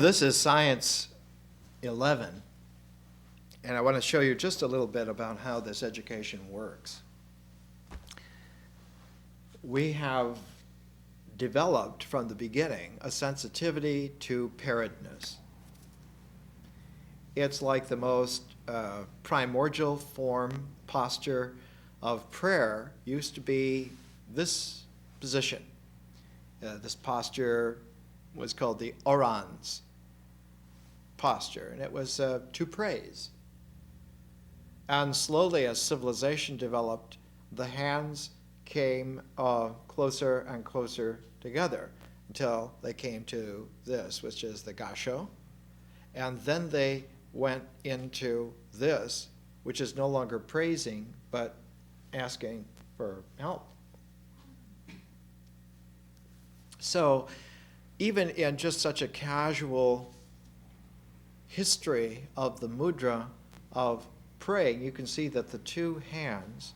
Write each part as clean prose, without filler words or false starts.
This is Science 11, and I want to show you just a little bit about how this education works. We have developed from the beginning a sensitivity to paredness. It's like the most primordial form, posture of prayer used to be this position. This posture was called the orans posture, and it was to praise. And slowly, as civilization developed, the hands came closer and closer together until they came to this, which is the gasho. And then they went into this, which is no longer praising, but asking for help. So even in just such a casual history of the mudra of praying, you can see that the two hands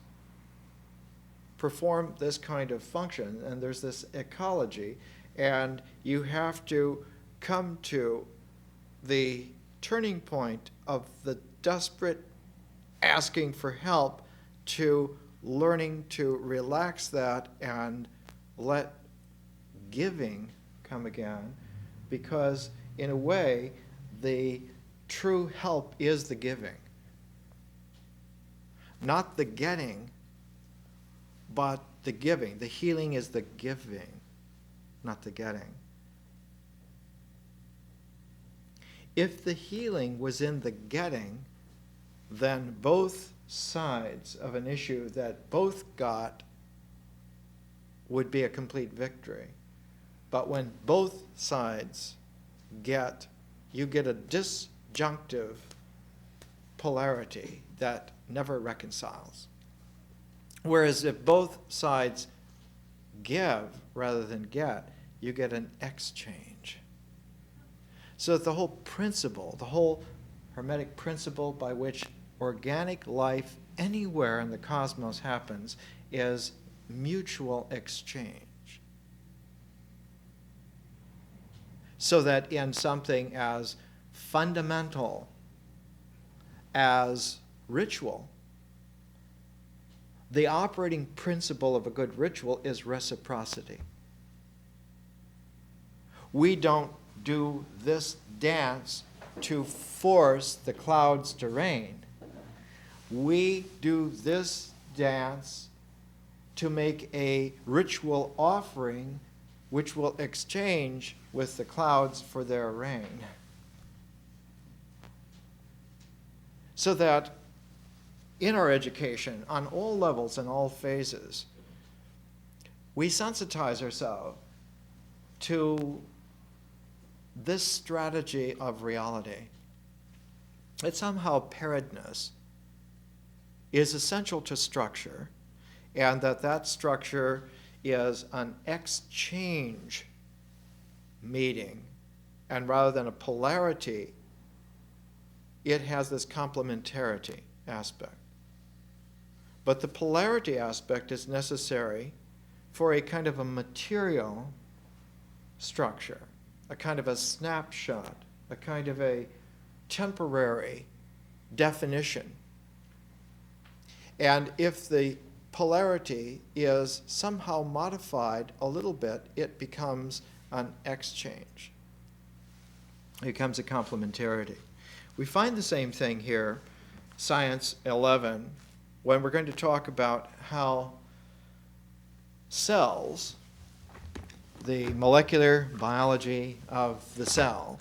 perform this kind of function, and there's this ecology, and you have to come to the turning point of the desperate asking for help to learning to relax that and let giving come again, because in a way the true help is the giving, not the getting, but the giving. The healing is the giving, not the getting. If the healing was in the getting, then both sides of an issue that both got would be a complete victory. But when both sides get, you get a disjunctive polarity that never reconciles. Whereas if both sides give rather than get, you get an exchange. So that the whole principle, the whole Hermetic principle by which organic life anywhere in the cosmos happens is mutual exchange. So that in something as fundamental as ritual, the operating principle of a good ritual is reciprocity. We don't do this dance to force the clouds to rain. We do this dance to make a ritual offering which will exchange with the clouds for their rain. So that in our education, on all levels and all phases, we sensitize ourselves to this strategy of reality. That somehow paredness is essential to structure, and that structure is an exchange meeting, and rather than a polarity, it has this complementarity aspect. But the polarity aspect is necessary for a kind of a material structure, a kind of a snapshot, a kind of a temporary definition. And if the polarity is somehow modified a little bit, it becomes an exchange. It becomes a complementarity. We find the same thing here, Science 11, when we're going to talk about how cells, the molecular biology of the cell,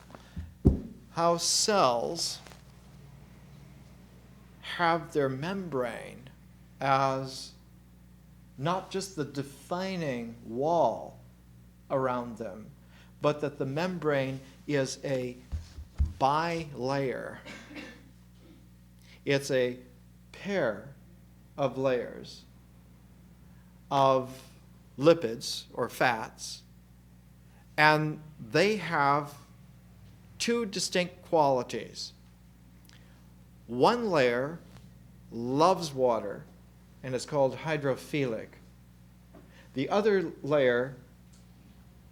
how cells have their membrane as not just the defining wall around them, but that the membrane is a bilayer. It's a pair of layers of lipids or fats, and they have two distinct qualities. One layer loves water, and it's called hydrophilic. The other layer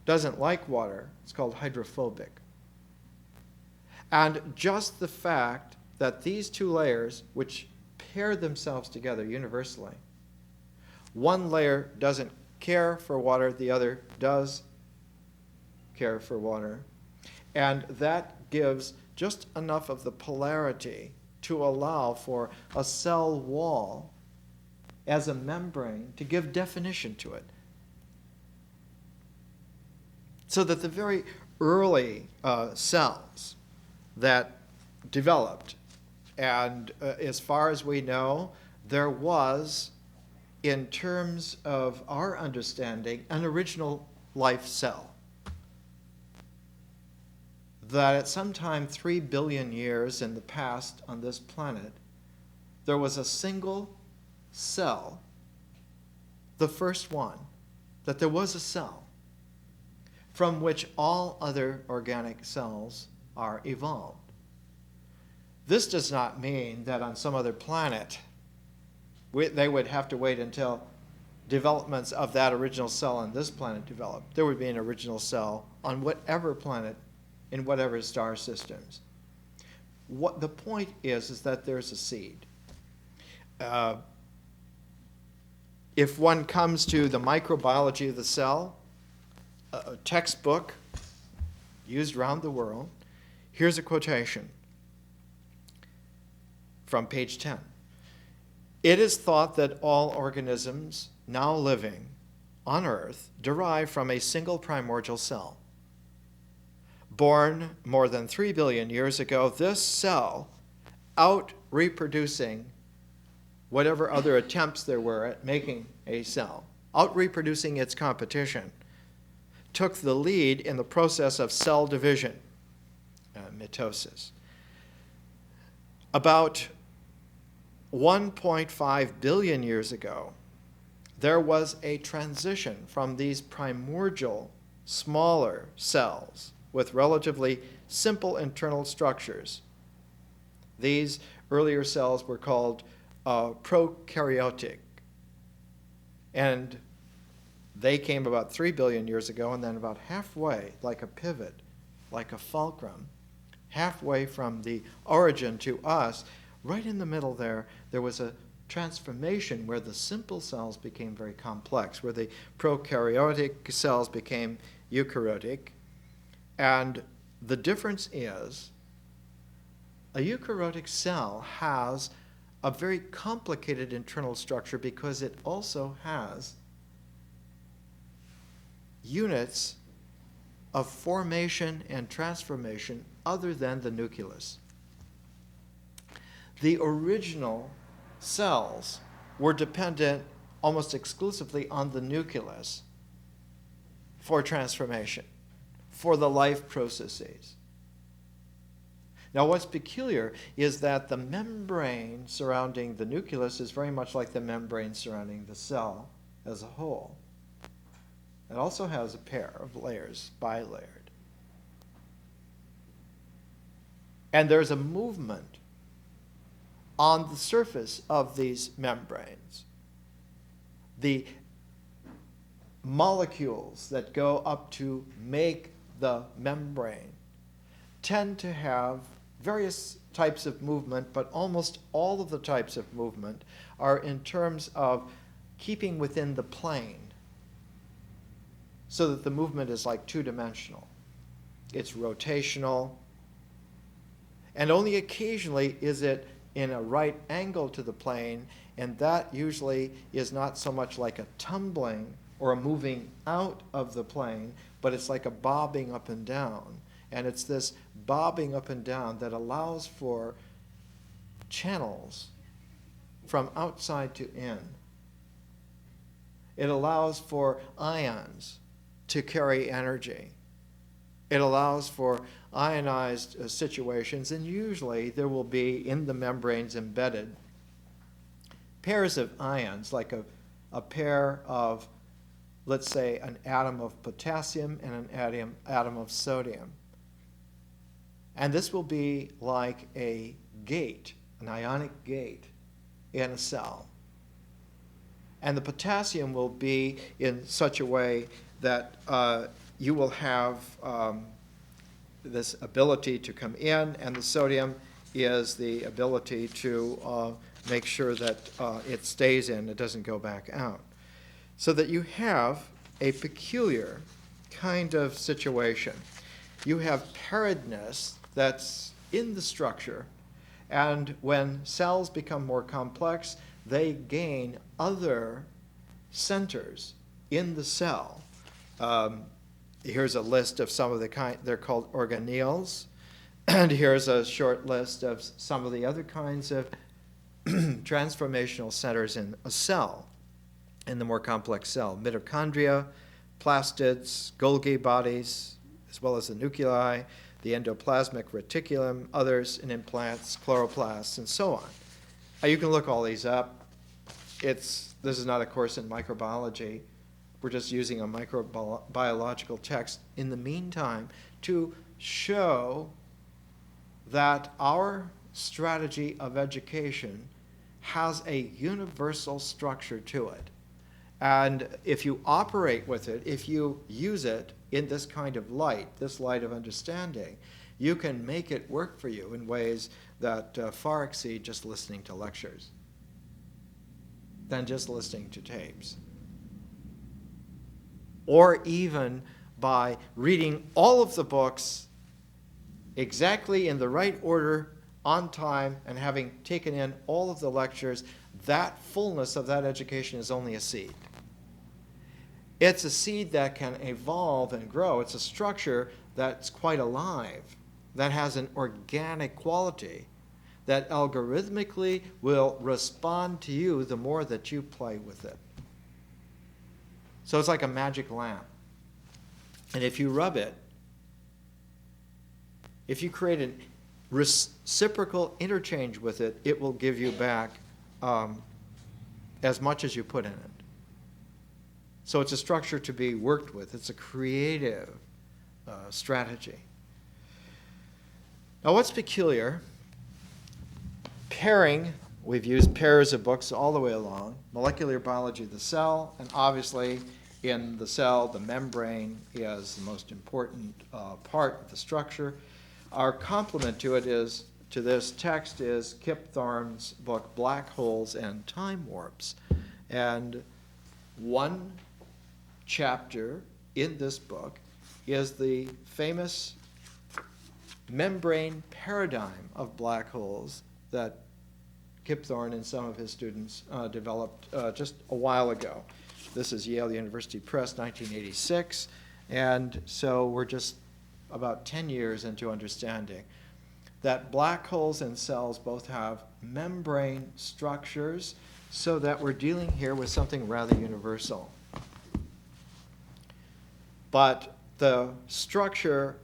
doesn't like water. It's called hydrophobic. And just the fact that these two layers, which pair themselves together universally, one layer doesn't care for water, the other does care for water, and that gives just enough of the polarity to allow for a cell wall as a membrane to give definition to it. So that the very early cells that developed, and as far as we know, there was, in terms of our understanding, an original life cell. That at some time 3 billion years in the past on this planet, there was a single cell, the first one, that there was a cell from which all other organic cells are evolved. This does not mean that on some other planet they would have to wait until developments of that original cell on this planet developed. There would be an original cell on whatever planet in whatever star systems. What the point is that there's a seed. If one comes to the microbiology of the cell, a textbook used around the world, here's a quotation from page 10. It is thought that all organisms now living on Earth derive from a single primordial cell. Born more than 3 billion years ago, this cell, out-reproducing whatever other attempts there were at making a cell, out-reproducing its competition, took the lead in the process of cell division, mitosis. About 1.5 billion years ago, there was a transition from these primordial, smaller cells with relatively simple internal structures. These earlier cells were called prokaryotic, and they came about 3 billion years ago, and then about halfway, like a pivot, like a fulcrum, halfway from the origin to us, right in the middle there was a transformation where the simple cells became very complex, where the prokaryotic cells became eukaryotic. And the difference is a eukaryotic cell has a very complicated internal structure because it also has units of formation and transformation other than the nucleus. The original cells were dependent almost exclusively on the nucleus for transformation, for the life processes. Now, what's peculiar is that the membrane surrounding the nucleus is very much like the membrane surrounding the cell as a whole. It also has a pair of layers, bilayered. And there's a movement on the surface of these membranes. The molecules that go up to make the membrane tend to have various types of movement, but almost all of the types of movement are in terms of keeping within the plane, so that the movement is like two-dimensional. It's rotational, and only occasionally is it in a right angle to the plane, and that usually is not so much like a tumbling or a moving out of the plane, but it's like a bobbing up and down. And it's this bobbing up and down that allows for channels from outside to in. It allows for ions to carry energy. It allows for ionized situations, and usually there will be in the membranes embedded pairs of ions, like a pair of, let's say, an atom of potassium and an atom of sodium. And this will be like a gate, an ionic gate in a cell. And the potassium will be in such a way that you will have this ability to come in, and the sodium is the ability to make sure that it stays in, it doesn't go back out. So that you have a peculiar kind of situation. You have pairedness that's in the structure, and when cells become more complex, they gain other centers in the cell. Here's a list of some of the kind, they're called organelles. And here's a short list of some of the other kinds of transformational centers in a cell, in the more complex cell. Mitochondria, plastids, Golgi bodies, as well as the nuclei, the endoplasmic reticulum, others, and in plants, chloroplasts, and so on. You can look all these up. This is not a course in microbiology. We're just using a microbiological text in the meantime to show that our strategy of education has a universal structure to it. And if you operate with it, if you use it in this kind of light, this light of understanding, you can make it work for you in ways that far exceed just listening to lectures, than just listening to tapes. Or even by reading all of the books exactly in the right order, on time, and having taken in all of the lectures, that fullness of that education is only a seed. It's a seed that can evolve and grow. It's a structure that's quite alive, that has an organic quality, that algorithmically will respond to you the more that you play with it. So it's like a magic lamp. And if you rub it, if you create a reciprocal interchange with it, it will give you back as much as you put in it. So it's a structure to be worked with. It's a creative strategy. Now what's peculiar? Pairing, we've used pairs of books all the way along. Molecular biology of the cell, and obviously in the cell, the membrane is the most important part of the structure. Our complement to it is, to this text, is Kip Thorne's book, Black Holes and Time Warps. And one chapter in this book is the famous membrane paradigm of black holes that Kip Thorne and some of his students developed just a while ago. This is Yale University Press, 1986, and so we're just about 10 years into understanding that black holes and cells both have membrane structures, so that we're dealing here with something rather universal. But the structure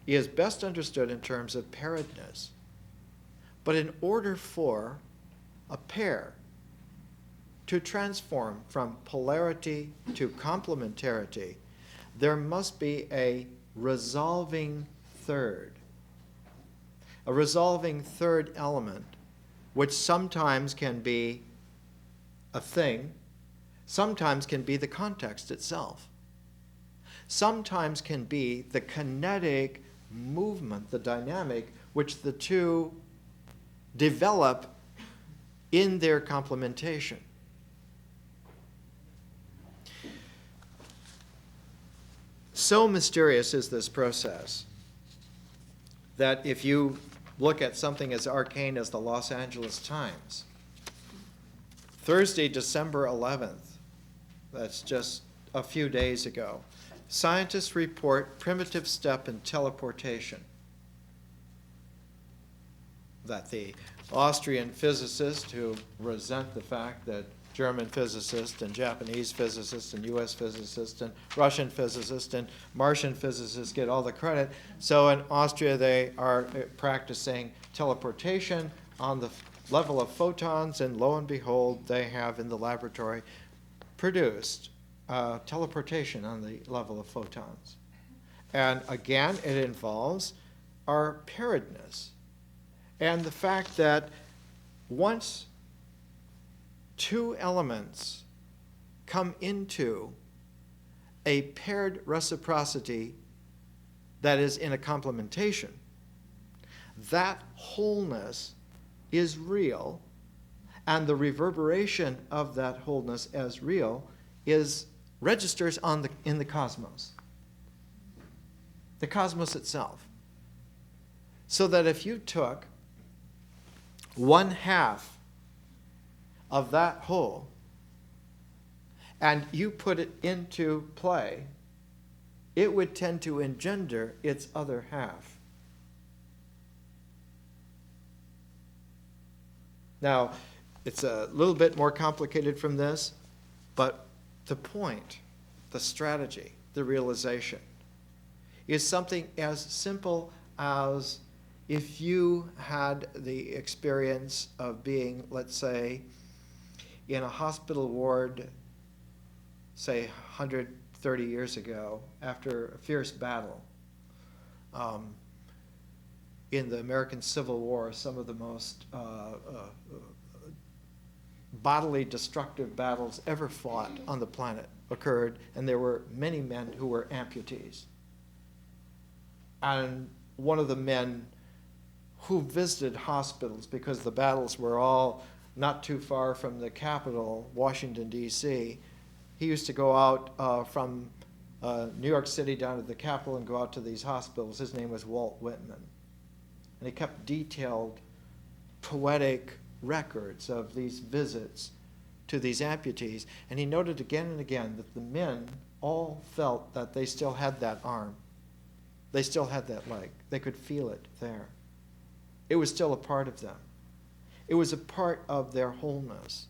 is best understood in terms of pairedness. But in order for a pair to transform from polarity to complementarity, there must be a resolving third. A resolving third element, which sometimes can be a thing, sometimes can be the context itself, sometimes can be the kinetic movement, the dynamic, which the two develop in their complementation. So mysterious is this process that if you look at something as arcane as the Los Angeles Times, Thursday, December 11th, that's just a few days ago, scientists report primitive step in teleportation. That the Austrian physicists who resent the fact that German physicists and Japanese physicists and US physicists and Russian physicists and Martian physicists get all the credit. So in Austria they are practicing teleportation on the level of photons, and lo and behold, they have in the laboratory produced teleportation on the level of photons. And again, it involves our pairedness and the fact that once two elements come into a paired reciprocity, that is in a complementation, that wholeness is real, and the reverberation of that wholeness as real registers in the cosmos itself. So that if you took one half of that whole and you put it into play, it would tend to engender its other half. Now, it's a little bit more complicated from this, but the point, the strategy, the realization is something as simple as if you had the experience of being, let's say, in a hospital ward, say 130 years ago, after a fierce battle. In the American Civil War, some of the most bodily destructive battles ever fought on the planet occurred, and there were many men who were amputees. And one of the men who visited hospitals, because the battles were all not too far from the capital, Washington, D.C., he used to go out from New York City down to the Capitol and go out to these hospitals. His name was Walt Whitman. And he kept detailed, poetic records of these visits to these amputees. And he noted again and again that the men all felt that they still had that arm. They still had that leg. They could feel it there. It was still a part of them. It was a part of their wholeness.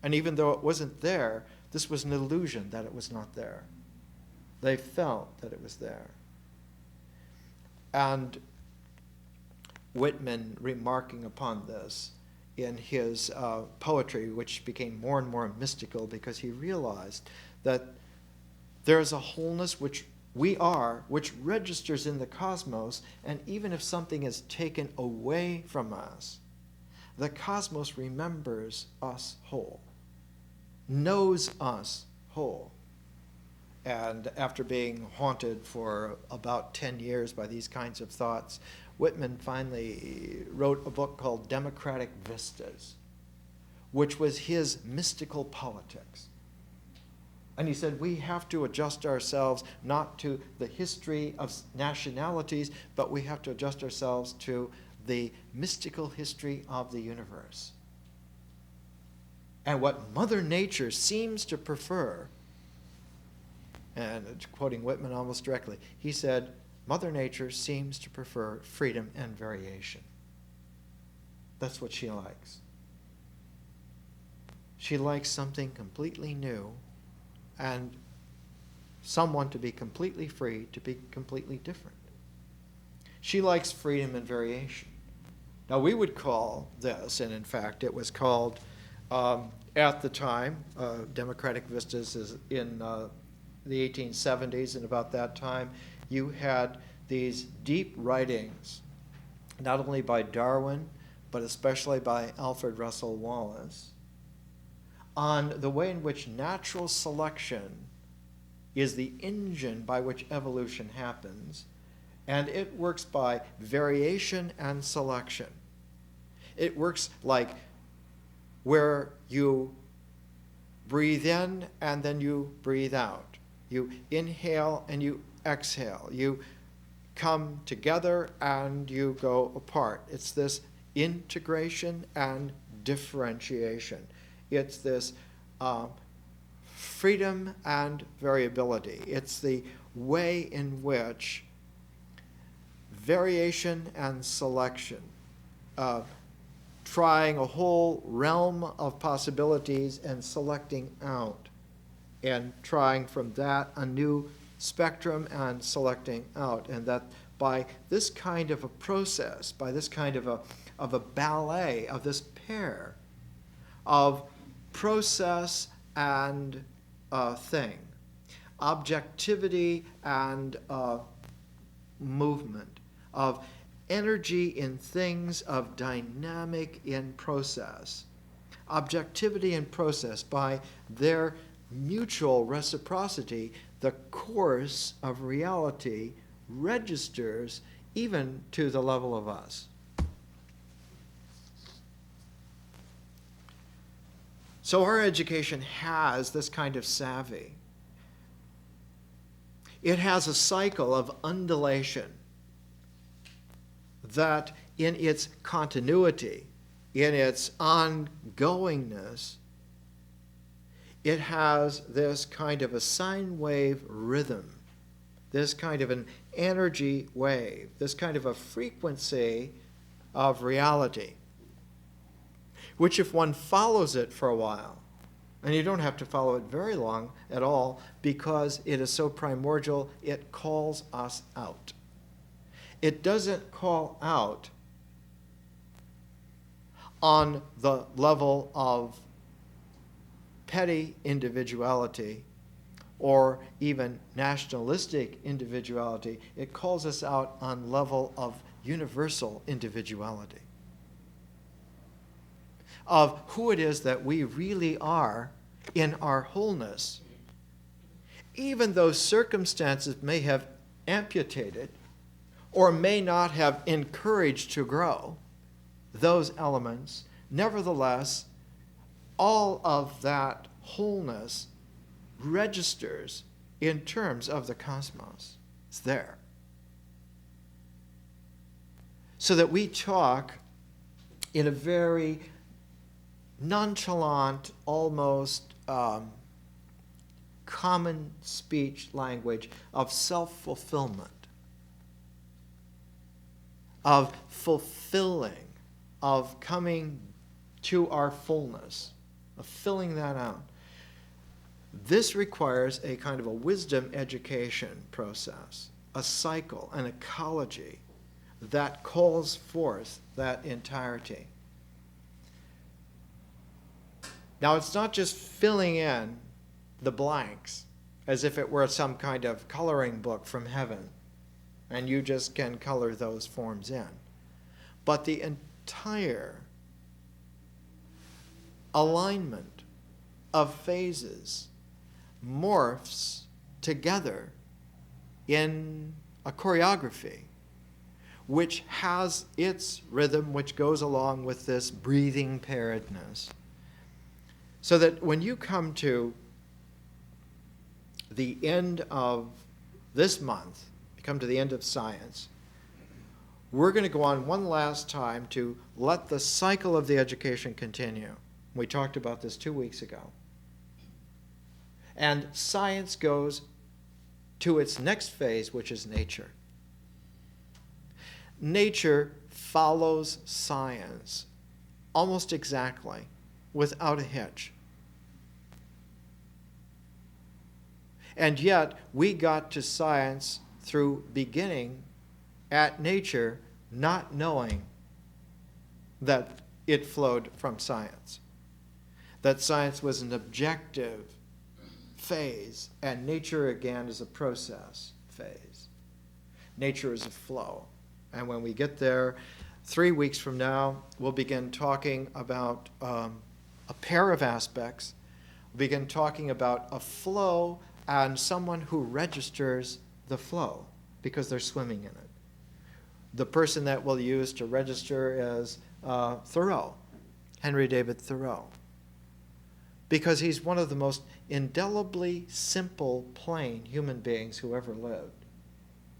And even though it wasn't there, this was an illusion that it was not there. They felt that it was there. And Whitman, remarking upon this in his poetry, which became more and more mystical because he realized that there is a wholeness which we are, which registers in the cosmos, and even if something is taken away from us, the cosmos remembers us whole, knows us whole. And after being haunted for about 10 years by these kinds of thoughts, Whitman finally wrote a book called Democratic Vistas, which was his mystical politics. And he said, we have to adjust ourselves not to the history of nationalities, but we have to adjust ourselves to the mystical history of the universe. And what Mother Nature seems to prefer, and quoting Whitman almost directly, he said, Mother Nature seems to prefer freedom and variation. That's what she likes. She likes something completely new and someone to be completely free, to be completely different. She likes freedom and variation. Now, we would call this, and in fact it was called at the time, Democratic Vistas is in the 1870s, and about that time you had these deep writings, not only by Darwin, but especially by Alfred Russel Wallace, on the way in which natural selection is the engine by which evolution happens, and it works by variation and selection. It works like where you breathe in and then you breathe out. You inhale and you exhale. You come together and you go apart. It's this integration and differentiation. It's this freedom and variability. It's the way in which variation and selection, trying a whole realm of possibilities and selecting out, and trying from that a new spectrum and selecting out. And that by this kind of a process, by this kind of a ballet, of this pair of process and thing, objectivity and movement, of energy in things, of dynamic in process, objectivity and process, by their mutual reciprocity, the course of reality registers even to the level of us. So our education has this kind of savvy. It has a cycle of undulation that in its continuity, in its ongoingness, it has this kind of a sine wave rhythm, this kind of an energy wave, this kind of a frequency of reality, which if one follows it for a while, and you don't have to follow it very long at all because it is so primordial, it calls us out. It doesn't call out on the level of petty individuality or even nationalistic individuality. It calls us out on level of universal individuality, of who it is that we really are in our wholeness. Even though circumstances may have amputated or may not have encouraged to grow those elements, nevertheless, all of that wholeness registers in terms of the cosmos. It's there. So that we talk in a very nonchalant, almost common speech language of self-fulfillment, of fulfilling, of coming to our fullness, of filling that out. This requires a kind of a wisdom education process, a cycle, an ecology that calls forth that entirety. Now, it's not just filling in the blanks as if it were some kind of coloring book from heaven, and you just can color those forms in. But the entire alignment of phases morphs together in a choreography which has its rhythm, which goes along with this breathing pairedness. So that when you come to the end of this month, you come to the end of science, we're going to go on one last time to let the cycle of the education continue. We talked about this 2 weeks ago. And science goes to its next phase, which is nature. Nature follows science almost exactly, without a hitch. And yet, we got to science through beginning at nature, not knowing that it flowed from science, that science was an objective phase, and nature again is a process phase. Nature is a flow. And when we get there, 3 weeks from now, we'll begin talking about a pair of aspects. We'll begin talking about a flow and someone who registers the flow because they're swimming in it. The person that we'll use to register is Thoreau, Henry David Thoreau, because he's one of the most indelibly simple, plain human beings who ever lived.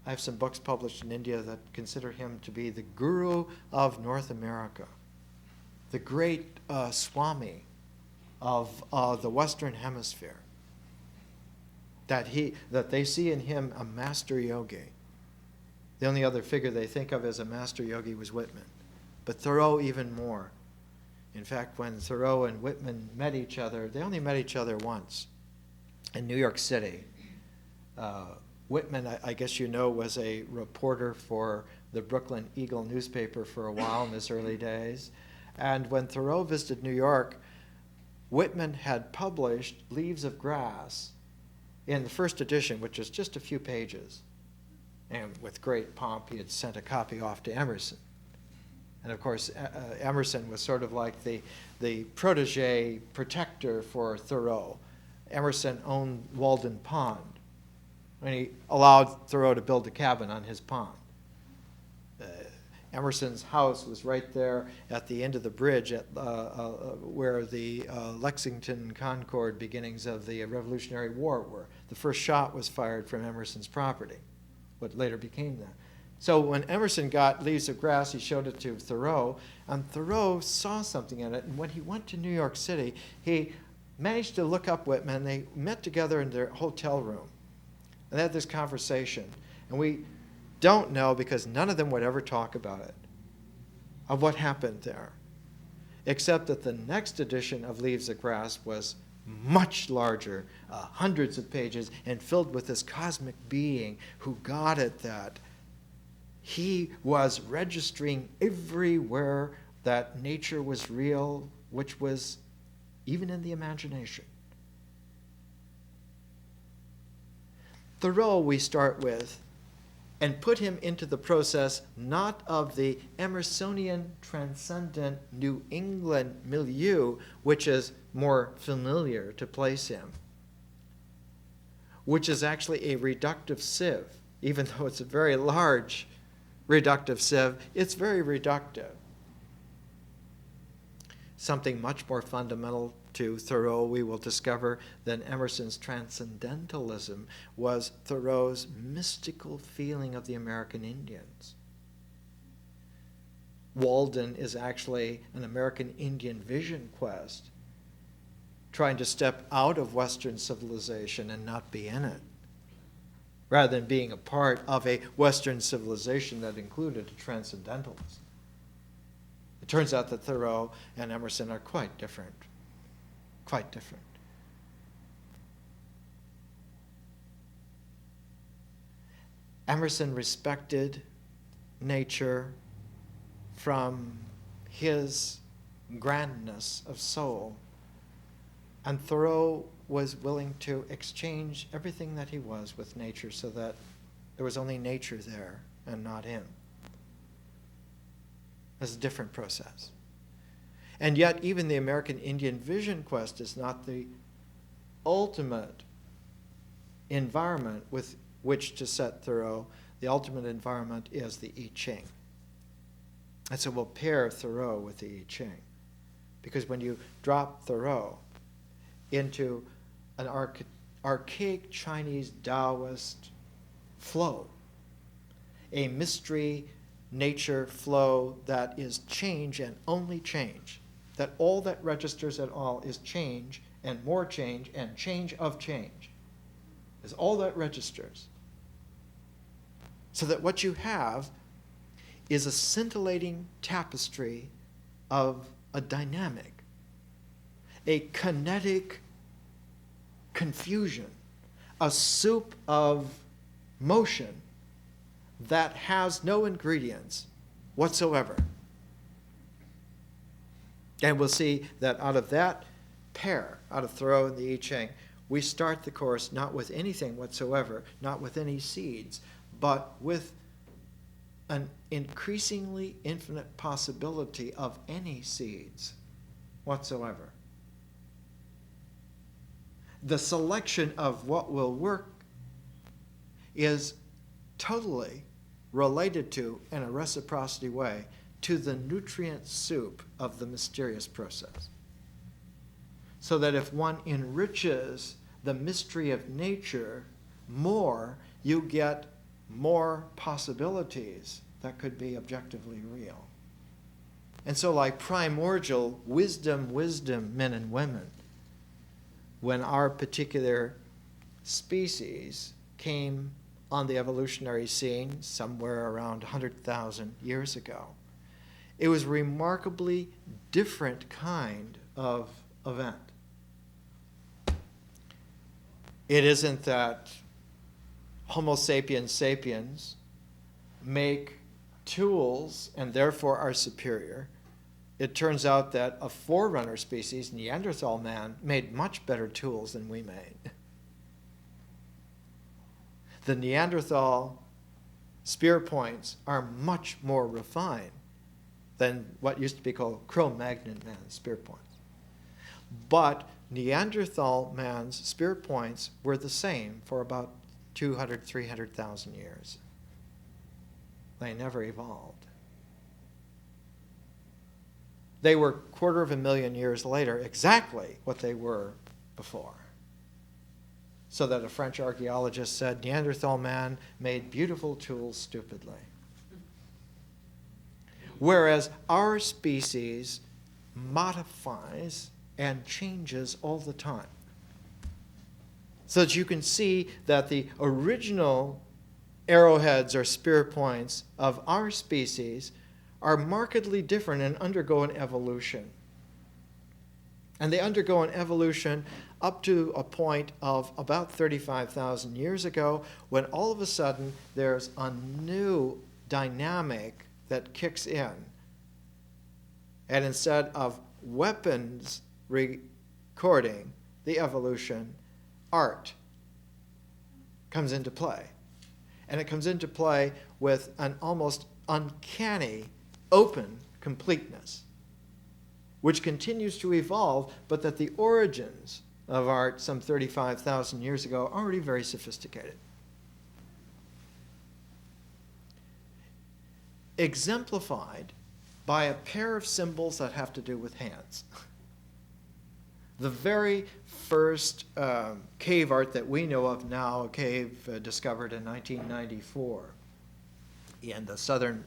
I have some books published in India that consider him to be the guru of North America, the great Swami of the Western Hemisphere, that they see in him a master yogi. The only other figure they think of as a master yogi was Whitman, but Thoreau even more. In fact, when Thoreau and Whitman met each other, they only met each other once in New York City. Whitman, I guess you know, was a reporter for the Brooklyn Eagle newspaper for a while in his early days. And when Thoreau visited New York, Whitman had published Leaves of Grass in the first edition, which is just a few pages. And with great pomp, he had sent a copy off to Emerson. And of course, Emerson was sort of like the protege protector for Thoreau. Emerson owned Walden Pond. when he allowed Thoreau to build a cabin on his pond. Emerson's house was right there at the end of the bridge at where the Lexington Concord beginnings of the Revolutionary War were. The first shot was fired from Emerson's property, what later became that. So when Emerson got Leaves of Grass, he showed it to Thoreau, and Thoreau saw something in it. And when he went to New York City, he managed to look up Whitman. They met together in their hotel room, and they had this conversation. And we don't know, because none of them would ever talk about it, of what happened there, except that the next edition of Leaves of Grass was much larger, hundreds of pages, and filled with this cosmic being who got at that. He was registering everywhere that nature was real, which was even in the imagination. Thoreau we start with, and put him into the process not of the Emersonian transcendent New England milieu, which is more familiar to place him, which is actually a reductive sieve. Even though it's a very large reductive sieve, it's very reductive. Something much more fundamental to Thoreau, we will discover, than Emerson's transcendentalism was Thoreau's mystical feeling of the American Indians. Walden is actually an American Indian vision quest, trying to step out of Western civilization and not be in it, rather than being a part of a Western civilization that included a transcendentalism. It turns out that Thoreau and Emerson are quite different. Quite different. Emerson respected nature from his grandness of soul, and Thoreau was willing to exchange everything that he was with nature so that there was only nature there and not him. It's a different process. And yet, even the American Indian vision quest is not the ultimate environment with which to set Thoreau. The ultimate environment is the I Ching. And so we'll pair Thoreau with the I Ching. Because when you drop Thoreau into an archaic Chinese Taoist flow, a mystery nature flow that is change and only change, that all that registers at all is change and more change and change of change, is all that registers. So that what you have is a scintillating tapestry of a dynamic, a kinetic confusion, a soup of motion that has no ingredients whatsoever. And we'll see that out of that pair, out of Thoreau and the I Ching, we start the course not with anything whatsoever, not with any seeds, but with an increasingly infinite possibility of any seeds whatsoever. The selection of what will work is totally related to, in a reciprocity way, to the nutrient soup of the mysterious process. So that if one enriches the mystery of nature more, you get more possibilities that could be objectively real. And so like primordial wisdom, men and women, when our particular species came on the evolutionary scene somewhere around 100,000 years ago, it was a remarkably different kind of event. It isn't that Homo sapiens sapiens make tools and therefore are superior. It turns out that a forerunner species, Neanderthal man, made much better tools than we made. The Neanderthal spear points are much more refined than what used to be called Cro-Magnon man's spear points. But Neanderthal man's spear points were the same for about 200, 300,000 years. They never evolved. They were 250,000 years later exactly what they were before. So that a French archaeologist said Neanderthal man made beautiful tools stupidly. Whereas our species modifies and changes all the time. So that you can see that the original arrowheads or spear points of our species are markedly different and undergo an evolution. And they undergo an evolution up to a point of about 35,000 years ago, when all of a sudden there's a new dynamic that kicks in. And instead of weapons recording the evolution, art comes into play. And it comes into play with an almost uncanny, open completeness, which continues to evolve, but that the origins of art some 35,000 years ago are already very sophisticated. Exemplified by a pair of symbols that have to do with hands. The very first cave art that we know of now, a cave discovered in 1994 in the southern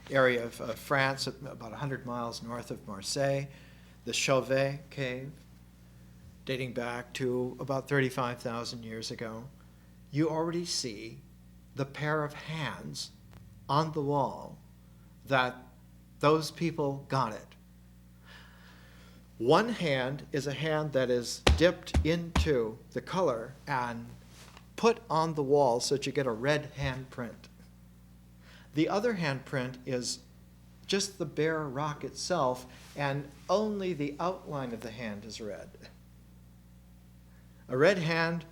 area of France, about 100 miles north of Marseille, the Chauvet cave, dating back to about 35,000 years ago. You already see the pair of hands on the wall that those people got it. One hand is a hand that is dipped into the color and put on the wall so that you get a red handprint. The other handprint is just the bare rock itself, and only the outline of the hand is red. A red hand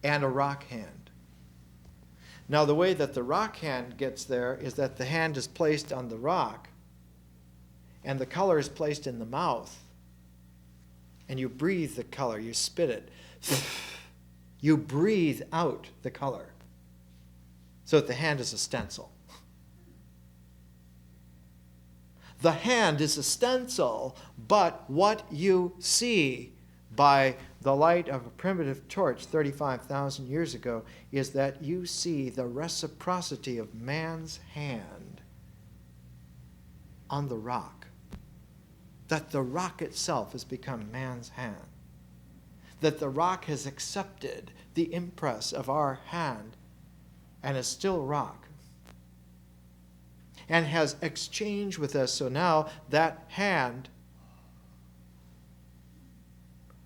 and a rock hand. Now, the way that the rock hand gets there is that the hand is placed on the rock, and the color is placed in the mouth, and you breathe the color, you spit it. You breathe out the color, so that the hand is a stencil. The hand is a stencil, but what you see by the light of a primitive torch 35,000 years ago is that you see the reciprocity of man's hand on the rock. That the rock itself has become man's hand. That the rock has accepted the impress of our hand and is still rock. And has exchanged with us, so now that hand,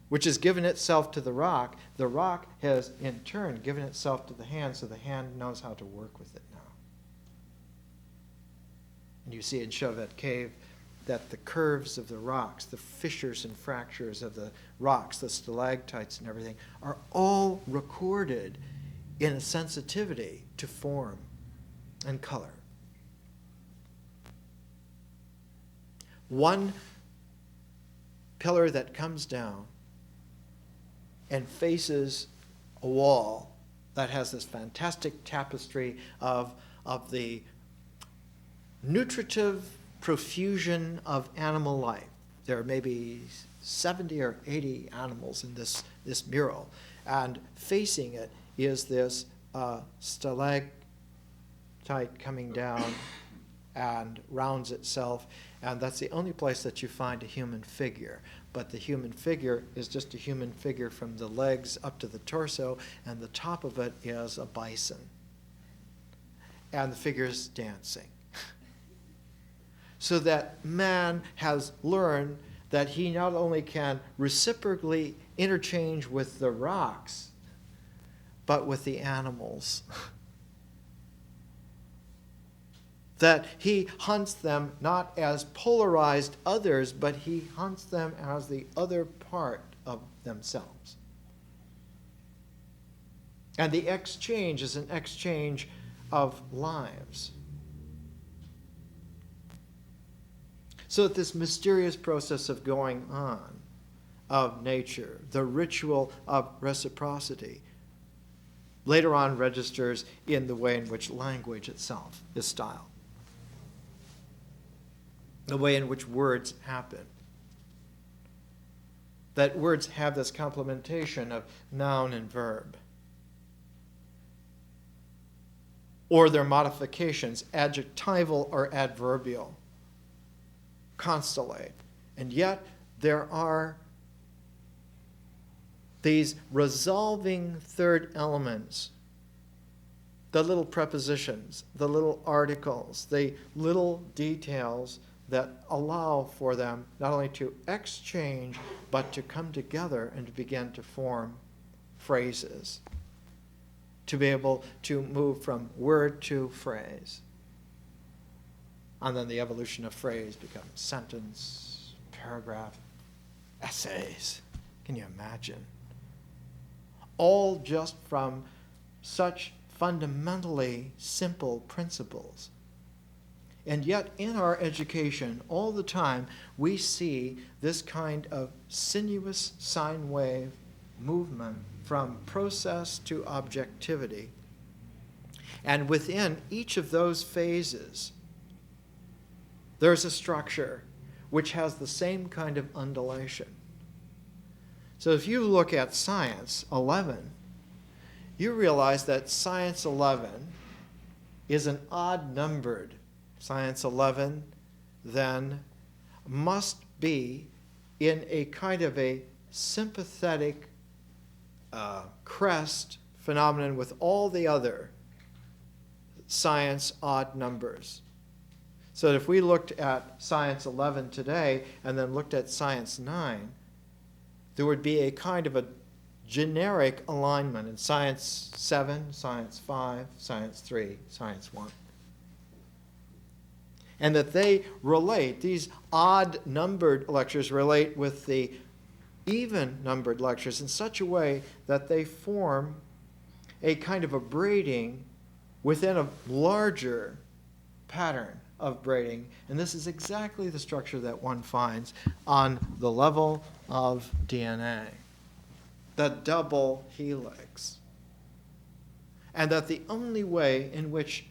which has given itself to the rock has in turn given itself to the hand, so the hand knows how to work with it now. And you see in Chauvet Cave that the curves of the rocks, the fissures and fractures of the rocks, the stalactites and everything, are all recorded in a sensitivity to form and color. One pillar that comes down and faces a wall that has this fantastic tapestry of the nutritive profusion of animal life. There are maybe 70 or 80 animals in this mural, and facing it is this stalactite coming down and rounds itself, and that's the only place that you find a human figure. But the human figure is just a human figure from the legs up to the torso, and the top of it is a bison. And the figure's dancing. So that man has learned that he not only can reciprocally interchange with the rocks, but with the animals. That he hunts them not as polarized others, but he hunts them as the other part of themselves. And the exchange is an exchange of lives. So that this mysterious process of going on of nature, the ritual of reciprocity, later on registers in the way in which language itself is styled, the way in which words happen. That words have this complementation of noun and verb, or their modifications, adjectival or adverbial, constellate. And yet there are these resolving third elements, the little prepositions, the little articles, the little details that allow for them not only to exchange, but to come together and to begin to form phrases, to be able to move from word to phrase. And then the evolution of phrase becomes sentence, paragraph, essays. Can you imagine? All just from such fundamentally simple principles. And yet in our education, all the time, we see this kind of sinuous sine wave movement from process to objectivity. And within each of those phases, there's a structure which has the same kind of undulation. So if you look at Science 11, you realize that Science 11 is an odd-numbered. Science 11 then must be in a kind of a sympathetic crest phenomenon with all the other science odd numbers. So if we looked at Science 11 today and then looked at Science 9, there would be a kind of a generic alignment in Science 7, Science 5, Science 3, Science 1. And that they relate, these odd-numbered lectures relate with the even-numbered lectures in such a way that they form a kind of a braiding within a larger pattern of braiding. And this is exactly the structure that one finds on the level of DNA, the double helix. And that the only way in which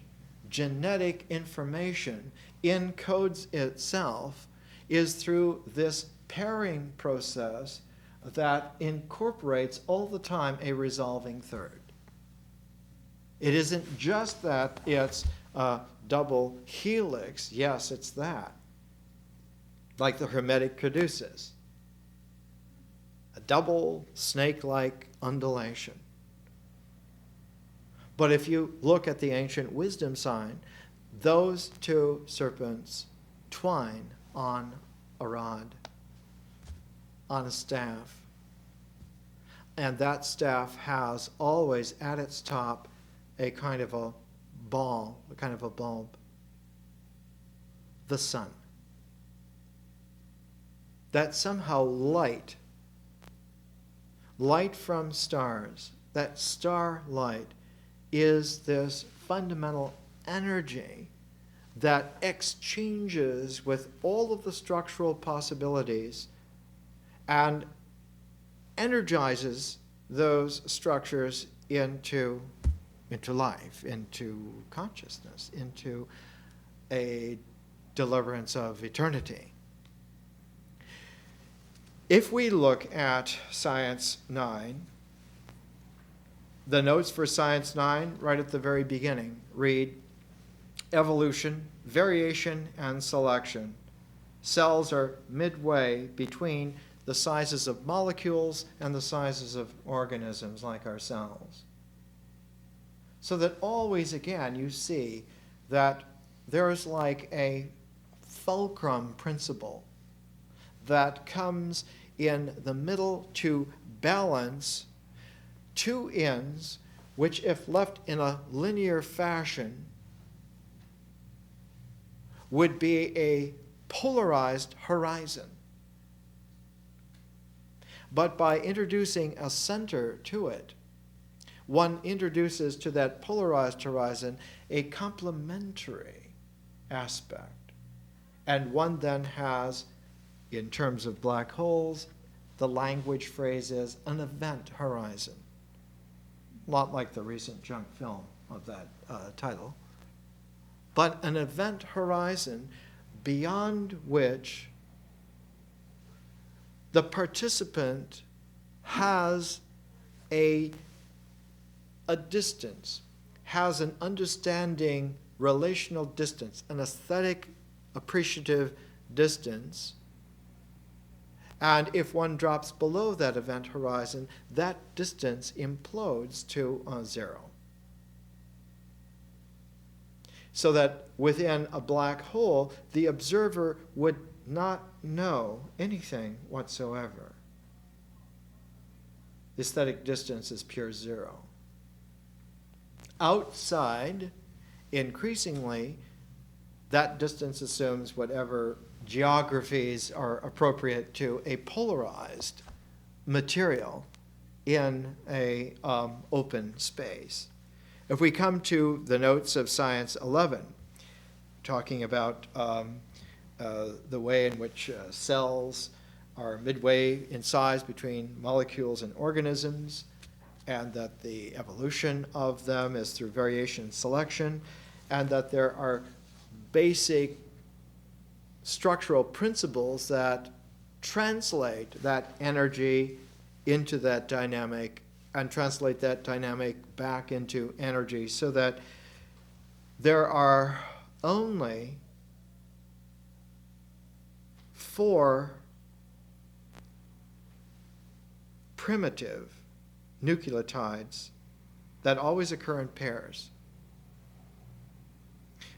genetic information encodes itself is through this pairing process that incorporates all the time a resolving third. It isn't just that it's a double helix. Yes, it's that. Like the Hermetic caduceus. A double snake-like undulation. But if you look at the ancient wisdom sign, those two serpents twine on a rod, on a staff. And that staff has always at its top a kind of a ball, a kind of a bulb. The sun. That somehow light from stars, that star light is this fundamental energy that exchanges with all of the structural possibilities and energizes those structures into life, into consciousness, into a deliverance of eternity. If we look at Science 9, the notes for Science 9, right at the very beginning, read, evolution, variation, and selection. Cells are midway between the sizes of molecules and the sizes of organisms like ourselves. So that always again you see that there is like a fulcrum principle that comes in the middle to balance two ends which, if left in a linear fashion, would be a polarized horizon. But by introducing a center to it, one introduces to that polarized horizon a complementary aspect. And one then has, in terms of black holes, the language phrase is an event horizon. lot like the recent junk film of that title, but an event horizon beyond which the participant has a distance, has an understanding relational distance, an aesthetic appreciative distance. And if one drops below that event horizon, that distance implodes to 0. So that within a black hole, the observer would not know anything whatsoever. The aesthetic distance is pure 0. Outside, increasingly, that distance assumes whatever geographies are appropriate to a polarized material in a open space. If we come to the notes of Science 11, talking about the way in which cells are midway in size between molecules and organisms, and that the evolution of them is through variation and selection, and that there are basic structural principles that translate that energy into that dynamic and translate that dynamic back into energy, so that there are only 4 primitive nucleotides that always occur in pairs.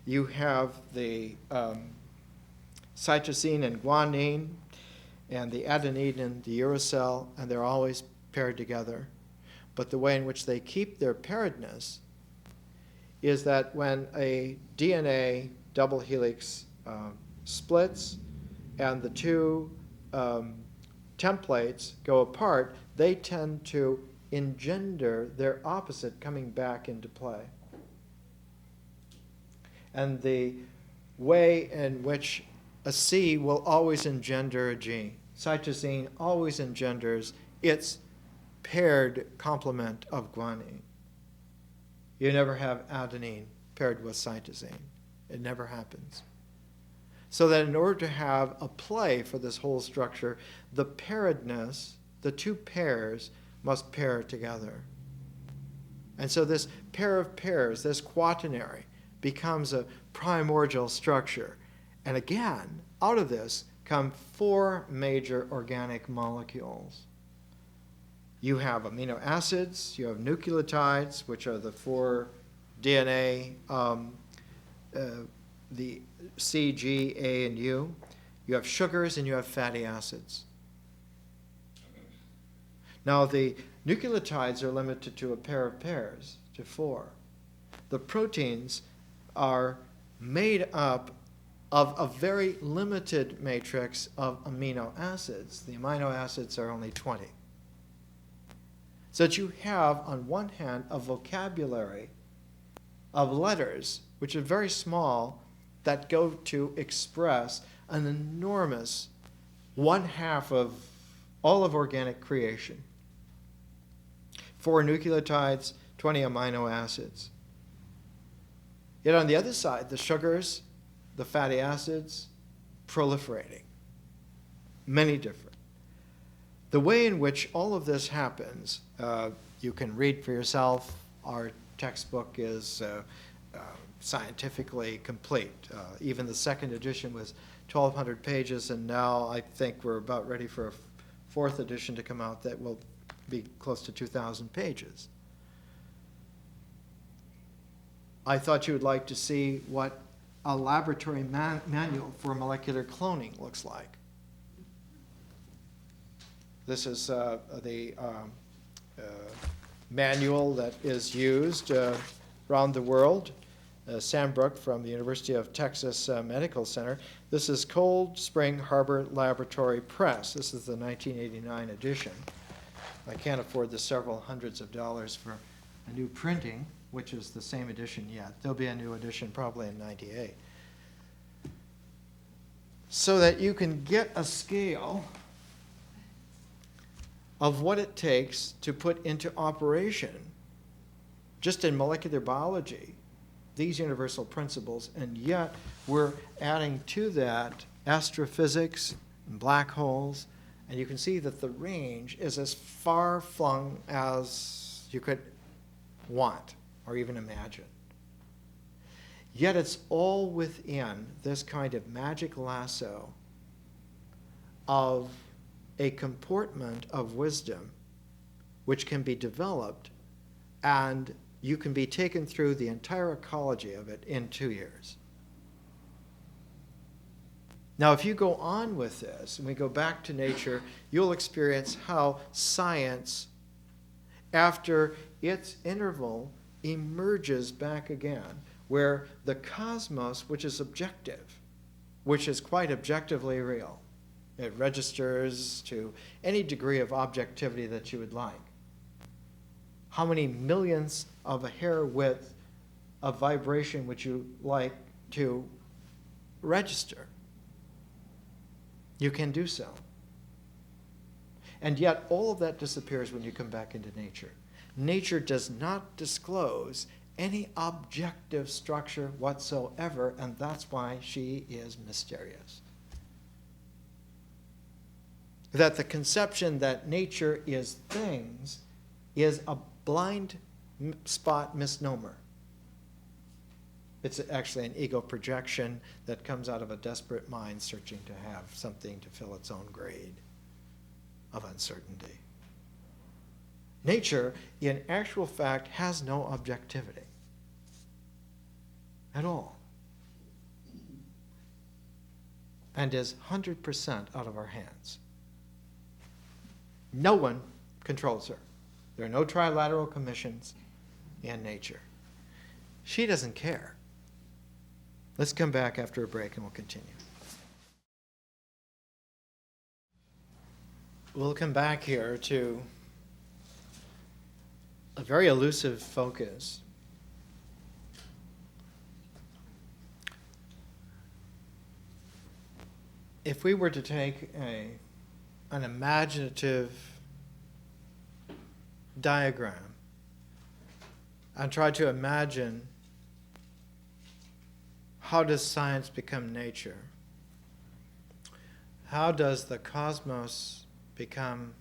You have the cytosine and guanine, and the adenine and the uracil, and they're always paired together. But the way in which they keep their pairedness is that when a DNA double helix splits and the 2 templates go apart, they tend to engender their opposite coming back into play. And the way in which a C will always engender a G. Cytosine always engenders its paired complement of guanine. You never have adenine paired with cytosine. It never happens. So that in order to have a play for this whole structure, the pairedness, the 2 pairs, must pair together. And so this pair of pairs, this quaternary, becomes a primordial structure. And again, out of this come 4 major organic molecules. You have amino acids, you have nucleotides, which are the 4 DNA, the C, G, A, and U. You have sugars, and you have fatty acids. Now, the nucleotides are limited to a pair of pairs, to 4. The proteins are made up of a very limited matrix of amino acids. The amino acids are only 20. So that you have, on one hand, a vocabulary of letters, which are very small, that go to express an enormous 1/2 of all of organic creation. 4 nucleotides, 20 amino acids. Yet on the other side, the sugars, the fatty acids, proliferating. Many different. The way in which all of this happens, you can read for yourself. Our textbook is scientifically complete. Even the second edition was 1,200 pages, and now I think we're about ready for a 4th edition to come out that will be close to 2,000 pages. I thought you would like to see what a laboratory manual for molecular cloning looks like. This is the manual that is used around the world. Sam Brook from the University of Texas Medical Center. This is Cold Spring Harbor Laboratory Press. This is the 1989 edition. I can't afford the several hundreds of dollars for a new printing, which is the same edition yet. There'll be a new edition probably in '98. So that you can get a scale of what it takes to put into operation just in molecular biology, these universal principles, and yet we're adding to that astrophysics and black holes, and you can see that the range is as far flung as you could want or even imagine. Yet it's all within this kind of magic lasso of a comportment of wisdom which can be developed, and you can be taken through the entire ecology of it in 2 years. Now, if you go on with this, and we go back to nature, you'll experience how science, after its interval, emerges back again, where the cosmos, which is objective, which is quite objectively real, it registers to any degree of objectivity that you would like. How many millionths of a hair width of vibration would you like to register? You can do so. And yet all of that disappears when you come back into nature. Nature does not disclose any objective structure whatsoever, and that's why she is mysterious. That the conception that nature is things is a blind spot misnomer. It's actually an ego projection that comes out of a desperate mind searching to have something to fill its own grade of uncertainty. Nature, in actual fact, has no objectivity at all, and is 100% out of our hands. No one controls her. There are no trilateral commissions in nature. She doesn't care. Let's come back after a break and we'll continue. We'll come back here to a very elusive focus. If we were to take an imaginative diagram and try to imagine how does science become nature? How does the cosmos become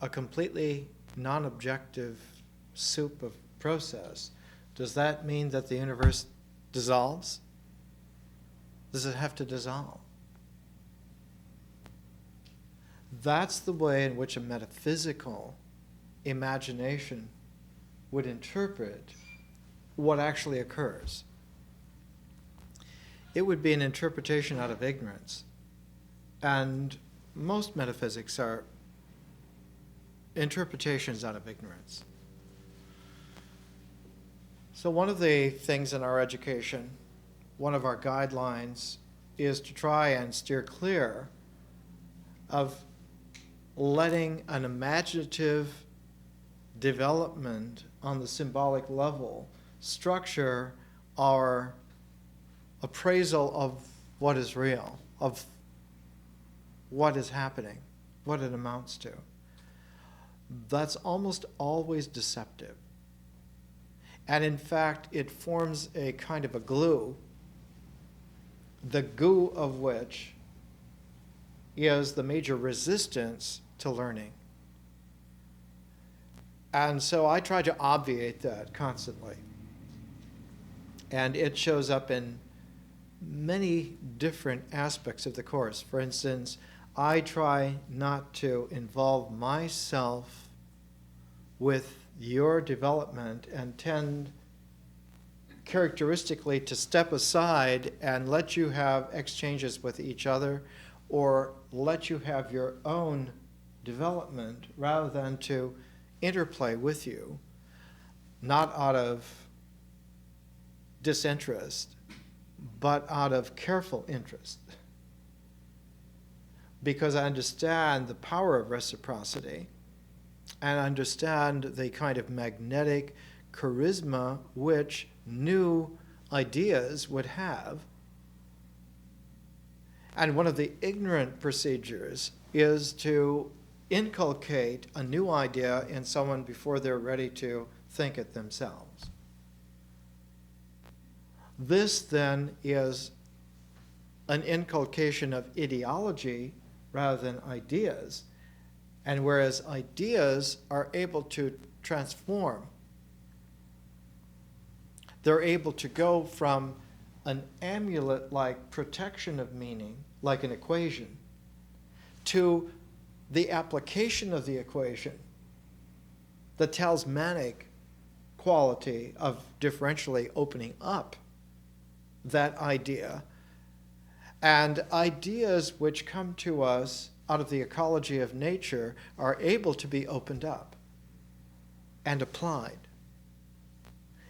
a completely non-objective soup of process? Does that mean that the universe dissolves? Does it have to dissolve? That's the way in which a metaphysical imagination would interpret what actually occurs. It would be an interpretation out of ignorance. And most metaphysics are interpretations out of ignorance. So one of the things in our education, one of our guidelines, is to try and steer clear of letting an imaginative development on the symbolic level structure our appraisal of what is real, of what is happening, what it amounts to. That's almost always deceptive. And in fact, it forms a kind of a glue, the goo of which is the major resistance to learning. And so I try to obviate that constantly. And it shows up in many different aspects of the course. For instance, I try not to involve myself with your development and tend characteristically to step aside and let you have exchanges with each other or let you have your own development rather than to interplay with you, not out of disinterest, but out of careful interest. Because I understand the power of reciprocity and understand the kind of magnetic charisma which new ideas would have. And one of the ignorant procedures is to inculcate a new idea in someone before they're ready to think it themselves. This then is an inculcation of ideology rather than ideas. And whereas ideas are able to transform, they're able to go from an amulet-like protection of meaning, like an equation, to the application of the equation, the talismanic quality of differentially opening up that idea. And ideas which come to us out of the ecology of nature are able to be opened up and applied.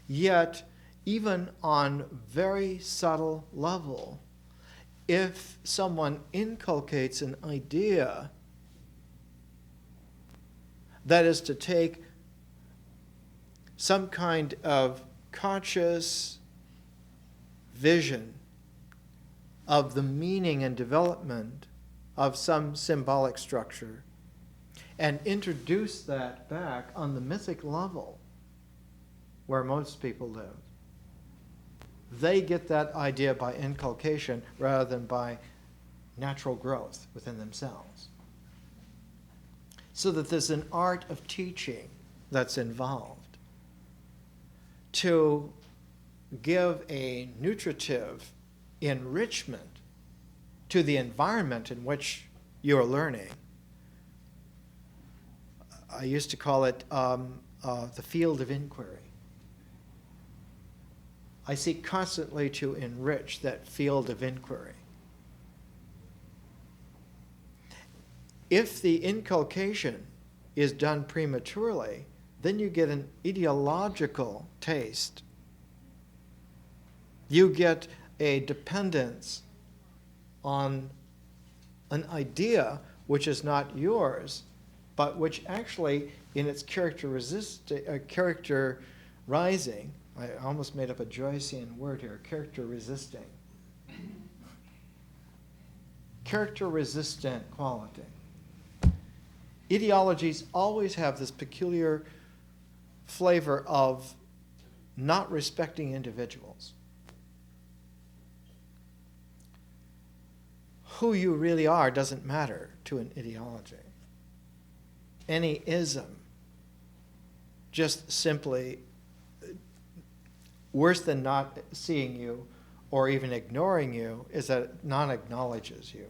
Yet, even on very subtle level, if someone inculcates an idea, that is to take some kind of conscious vision of the meaning and development of some symbolic structure and introduce that back on the mythic level where most people live, they get that idea by inculcation rather than by natural growth within themselves. So that there's an art of teaching that's involved to give a nutritive enrichment to the environment in which you're learning. I used to call it the field of inquiry. I seek constantly to enrich that field of inquiry. If the inculcation is done prematurely, then you get an ideological taste. You get a dependence on an idea which is not yours, but which actually, in its characterizing, I almost made up a Joycean word here, character-resisting. Character-resistant quality. Ideologies always have this peculiar flavor of not respecting individuals. Who you really are doesn't matter to an ideology. Any ism, just simply worse than not seeing you or even ignoring you is that it non-acknowledges you.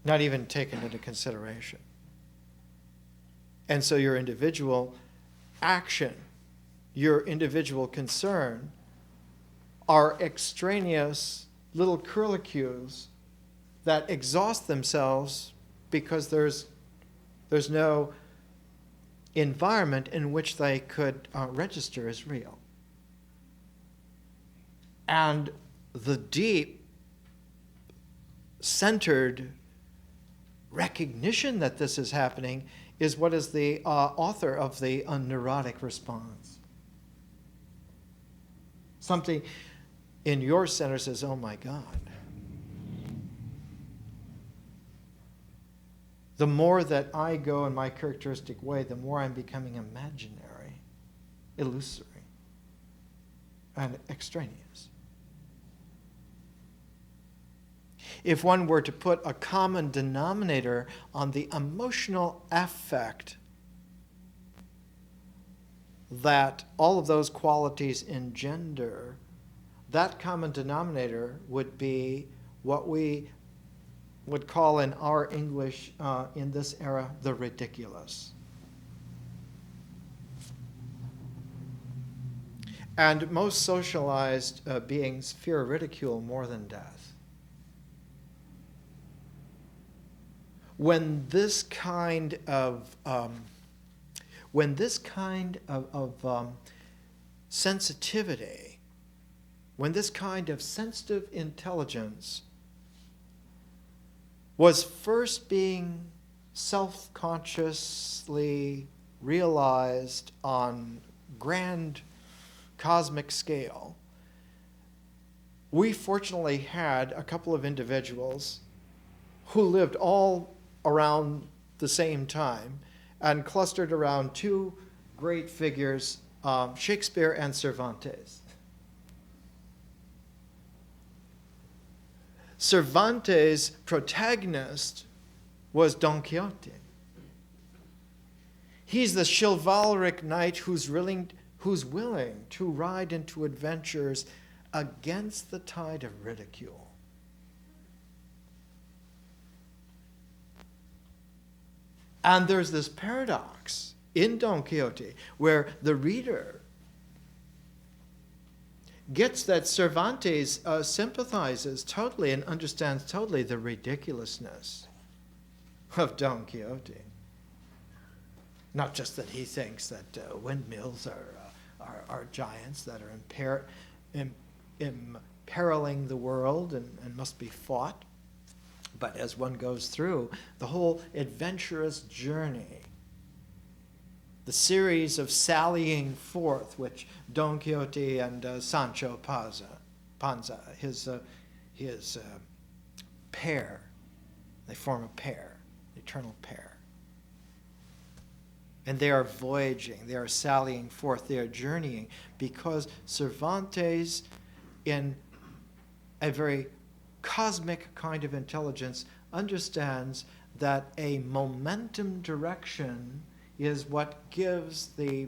Not even taken into consideration. And so your individual action, your individual concern are extraneous little curlicues that exhaust themselves because there's no environment in which they could register as real. And the deep, centered recognition that this is happening is what is the author of the neurotic response. Something in your center says, oh my God. The more that I go in my characteristic way, the more I'm becoming imaginary, illusory, and extraneous. If one were to put a common denominator on the emotional affect that all of those qualities engender, that common denominator would be what we would call in our English in this era the ridiculous. And most socialized beings fear ridicule more than death. When this kind of sensitivity, when this kind of sensitive intelligence was first being self-consciously realized on grand cosmic scale, we fortunately had a couple of individuals who lived all around the same time and clustered around two great figures, Shakespeare and Cervantes. Cervantes' protagonist was Don Quixote. He's the chivalric knight who's willing to ride into adventures against the tide of ridicule. And there's this paradox in Don Quixote where the reader gets that Cervantes sympathizes totally and understands totally the ridiculousness of Don Quixote. Not just that he thinks that windmills are giants that are imperiling the world and must be fought, but as one goes through the whole adventurous journey, the series of sallying forth, which Don Quixote and Sancho Panza, his pair, they form a pair, eternal pair. And they are voyaging, they are sallying forth, they are journeying, because Cervantes, in a very cosmic kind of intelligence, understands that a momentum direction is what gives the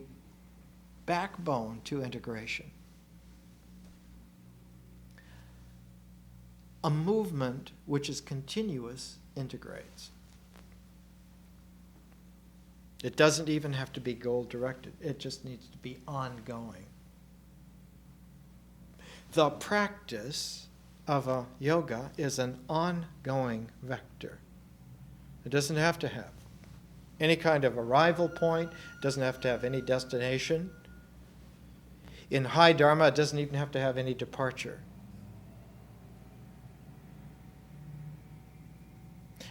backbone to integration. A movement which is continuous integrates. It doesn't even have to be goal-directed. It just needs to be ongoing. The practice of a yoga is an ongoing vector. It doesn't have to have any kind of arrival point. It doesn't have to have any destination. In high dharma, it doesn't even have to have any departure.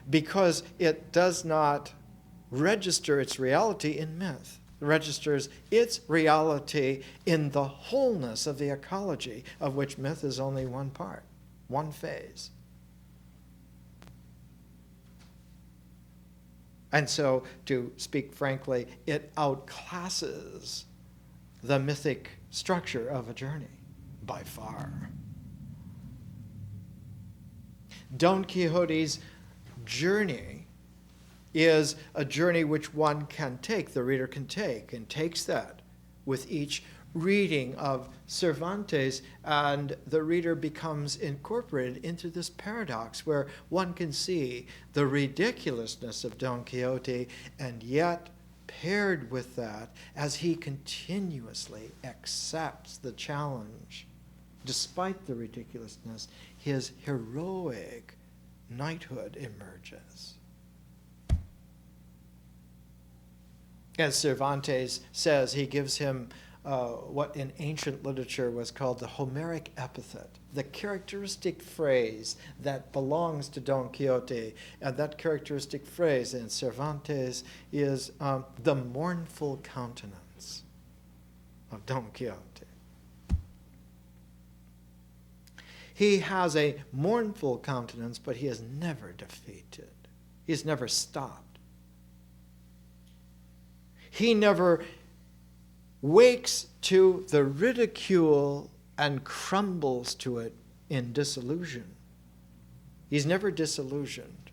Because it does not register its reality in myth. It registers its reality in the wholeness of the ecology, of which myth is only one part, one phase. And so, to speak frankly, it outclasses the mythic structure of a journey by far. Don Quixote's journey is a journey which one can take, the reader can take, and takes that with each reading of Cervantes, and the reader becomes incorporated into this paradox where one can see the ridiculousness of Don Quixote, and yet paired with that, as he continuously accepts the challenge, despite the ridiculousness, his heroic knighthood emerges. As Cervantes says, he gives him what in ancient literature was called the Homeric epithet, the characteristic phrase that belongs to Don Quixote. And that characteristic phrase in Cervantes is the mournful countenance of Don Quixote. He has a mournful countenance, but he is never defeated. He is never stopped. He never wakes to the ridicule and crumbles to it in disillusion. He's never disillusioned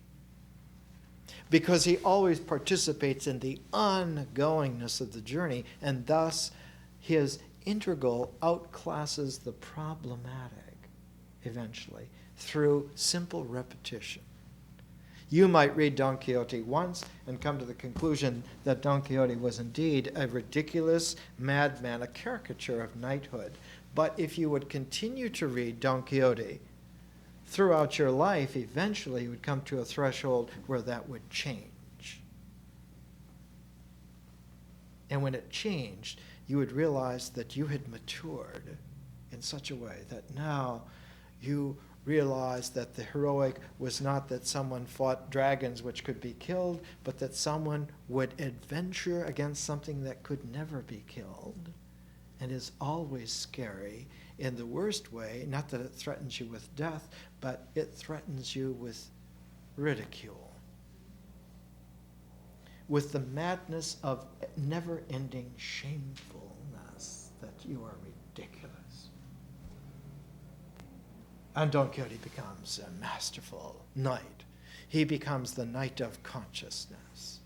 because he always participates in the ongoingness of the journey, and thus his integral outclasses the problematic eventually through simple repetition. You might read Don Quixote once and come to the conclusion that Don Quixote was indeed a ridiculous madman, a caricature of knighthood. But if you would continue to read Don Quixote throughout your life, eventually you would come to a threshold where that would change. And when it changed, you would realize that you had matured in such a way that now you realized that the heroic was not that someone fought dragons which could be killed, but that someone would adventure against something that could never be killed and is always scary in the worst way, not that it threatens you with death, but it threatens you with ridicule. with the madness of never-ending shamefulness that you are ridiculous. And Don Quixote becomes a masterful knight. He becomes the knight of consciousness.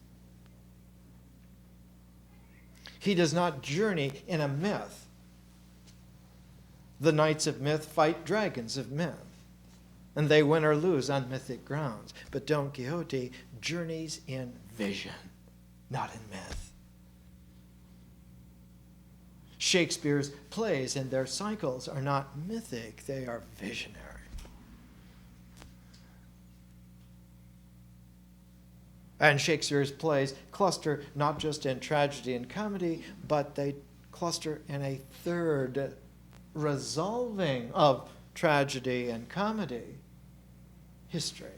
He does not journey in a myth. The knights of myth fight dragons of myth, and they win or lose on mythic grounds. But Don Quixote journeys in vision, not in myth. Shakespeare's plays and their cycles are not mythic, they are visionary. And Shakespeare's plays cluster not just in tragedy and comedy, but they cluster in a third resolving of tragedy and comedy, history.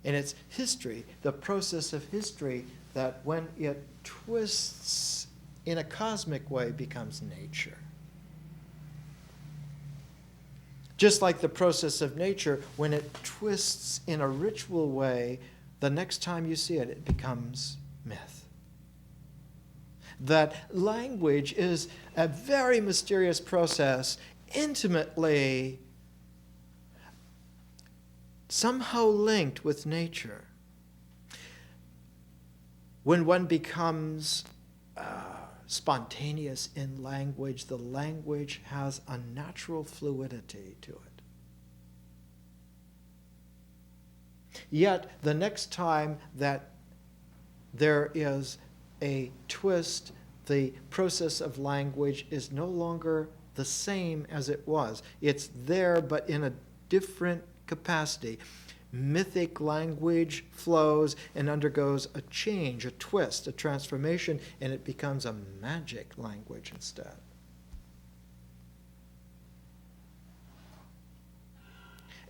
And it's history, the process of history, that when it twists in a cosmic way becomes nature. Just like the process of nature, when it twists in a ritual way, the next time you see it, it becomes myth. That language is a very mysterious process, intimately somehow linked with nature. When one becomes spontaneous in language, the language has a natural fluidity to it. Yet, the next time that there is a twist, the process of language is no longer the same as it was. It's there, but in a different capacity. Mythic language flows and undergoes a change, a twist, a transformation, and it becomes a magic language instead.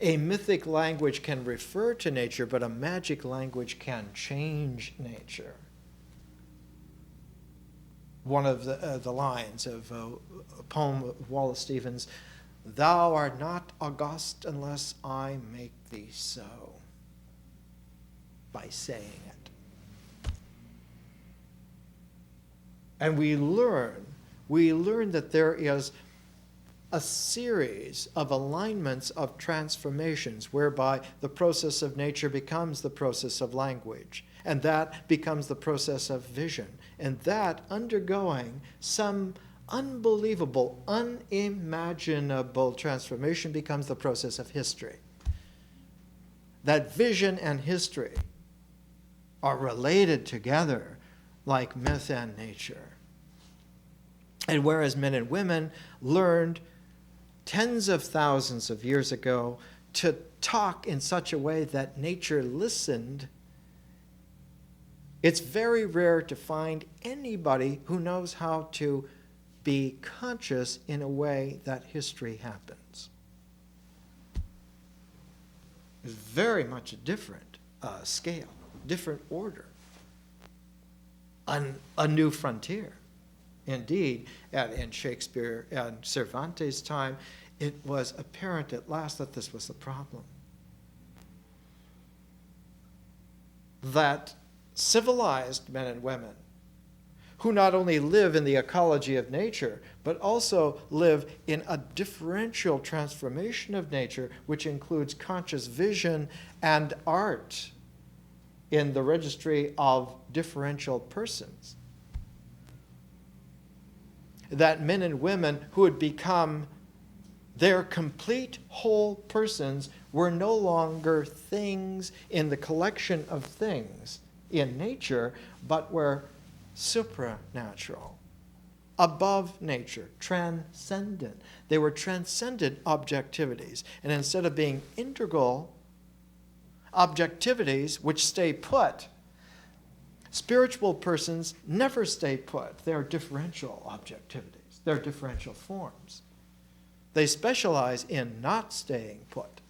A mythic language can refer to nature, but a magic language can change nature. One of the lines of a poem of Wallace Stevens, "Thou art not august unless I make thee so," by saying it. And we learn that there is a series of alignments of transformations whereby the process of nature becomes the process of language, and that becomes the process of vision, and that undergoing some unbelievable, unimaginable transformation becomes the process of history. That vision and history are related together like myth and nature. And whereas men and women learned tens of thousands of years ago to talk in such a way that nature listened, it's very rare to find anybody who knows how to be conscious in a way that history happens. It's very much a different scale, different order, a new frontier. Indeed, in Shakespeare and Cervantes' time, it was apparent at last that this was the problem. That civilized men and women who not only live in the ecology of nature, but also live in a differential transformation of nature, which includes conscious vision and art in the registry of differential persons. That men and women who had become their complete whole persons were no longer things in the collection of things in nature, but were supranatural, above nature, transcendent. They were transcendent objectivities. And instead of being integral objectivities which stay put, spiritual persons never stay put. They're differential objectivities. They're differential forms. They specialize in not staying put.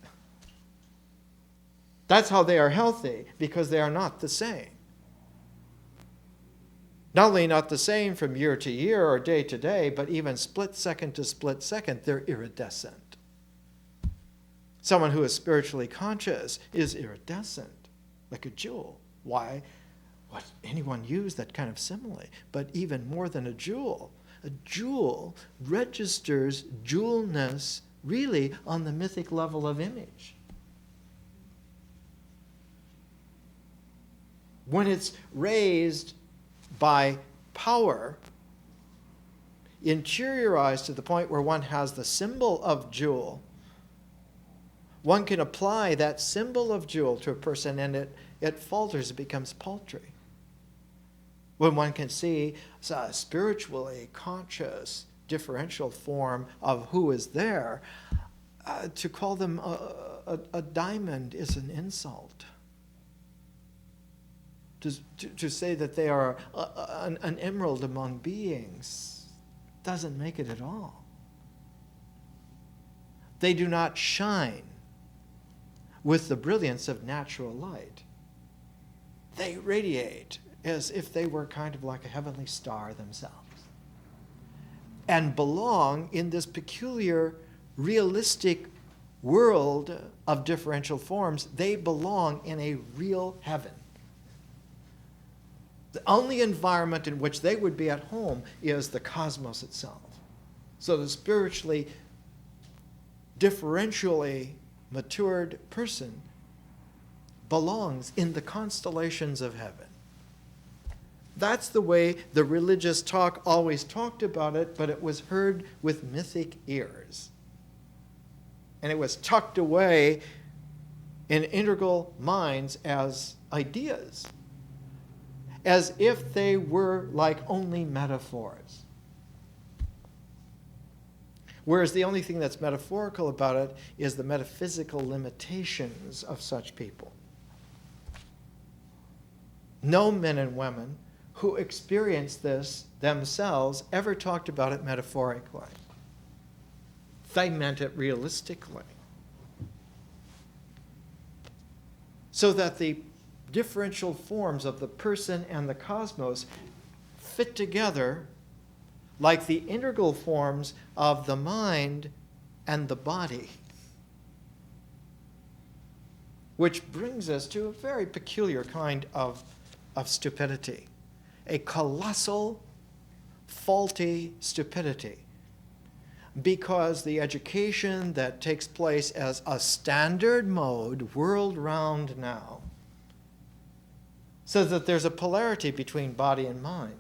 That's how they are healthy, because they are not the same. Not only not the same from year to year or day to day, but even split second to split second, they're iridescent. Someone who is spiritually conscious is iridescent. like a jewel. Why would anyone use that kind of simile? But even more than a jewel registers jewelness really on the mythic level of image. When it's raised by power, interiorized to the point where one has the symbol of jewel, one can apply that symbol of jewel to a person and it falters, it becomes paltry. When one can see a spiritually conscious, differential form of who is there, to call them a diamond is an insult. To say that they are an emerald among beings doesn't make it at all. They do not shine with the brilliance of natural light. They radiate as if they were kind of like a heavenly star themselves, and belong in this peculiar, realistic world of differential forms. They belong in a real heaven. The only environment in which they would be at home is the cosmos itself. So the spiritually, differentially matured person belongs in the constellations of heaven. That's the way the religious talk always talked about it, but it was heard with mythic ears. And it was tucked away in integral minds as ideas, as if they were like only metaphors. Whereas the only thing that's metaphorical about it is the metaphysical limitations of such people. No men and women who experienced this themselves ever talked about it metaphorically. They meant it realistically. So that the differential forms of the person and the cosmos fit together like the integral forms of the mind and the body. Which brings us to a very peculiar kind of stupidity. A colossal, faulty stupidity. Because the education that takes place as a standard mode world-round now, so that there's a polarity between body and mind.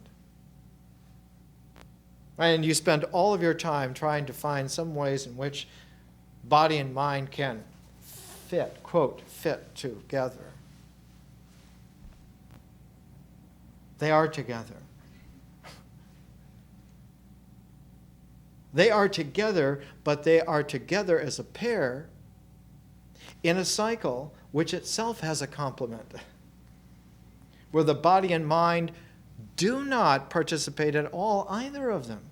And you spend all of your time trying to find some ways in which body and mind can fit, quote, fit together. They are together. They are together, but they are together as a pair in a cycle which itself has a complement, where the body and mind do not participate at all, either of them,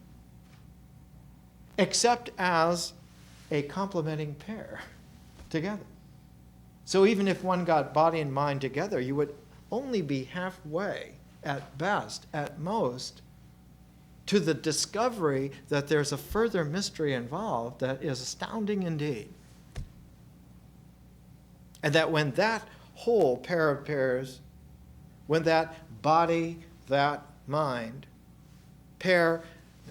except as a complementing pair together. So even if one got body and mind together, you would only be halfway, at best, at most, to the discovery that there's a further mystery involved that is astounding indeed. And that when that whole pair of pairs, when that body, that mind, pair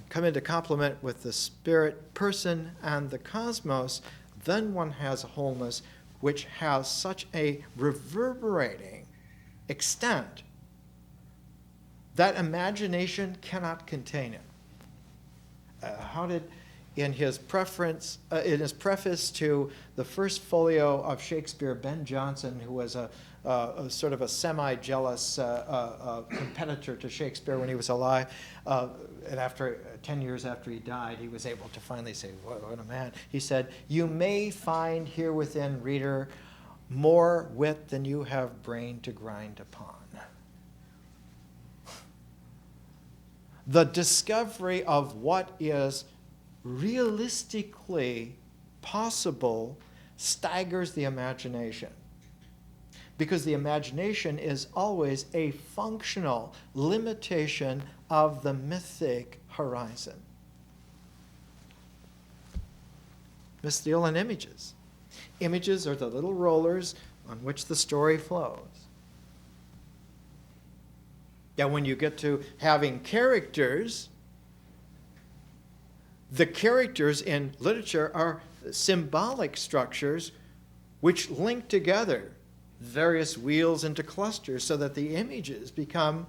come into complement with the spirit, person, and the cosmos, then one has a wholeness which has such a reverberating extent that imagination cannot contain it. In his preface to the first folio of Shakespeare, Ben Jonson, who was a sort of a semi-jealous competitor to Shakespeare when he was alive, and after 10 years after he died, he was able to finally say, what a man. He said, "You may find here within, reader, more wit than you have brain to grind upon." The discovery of what is realistically possible staggers the imagination, because the imagination is always a functional limitation of the mythic horizon. Mystical and images. Images are the little rollers on which the story flows. that when you get to having characters, the characters in literature are symbolic structures which link together various wheels into clusters so that the images become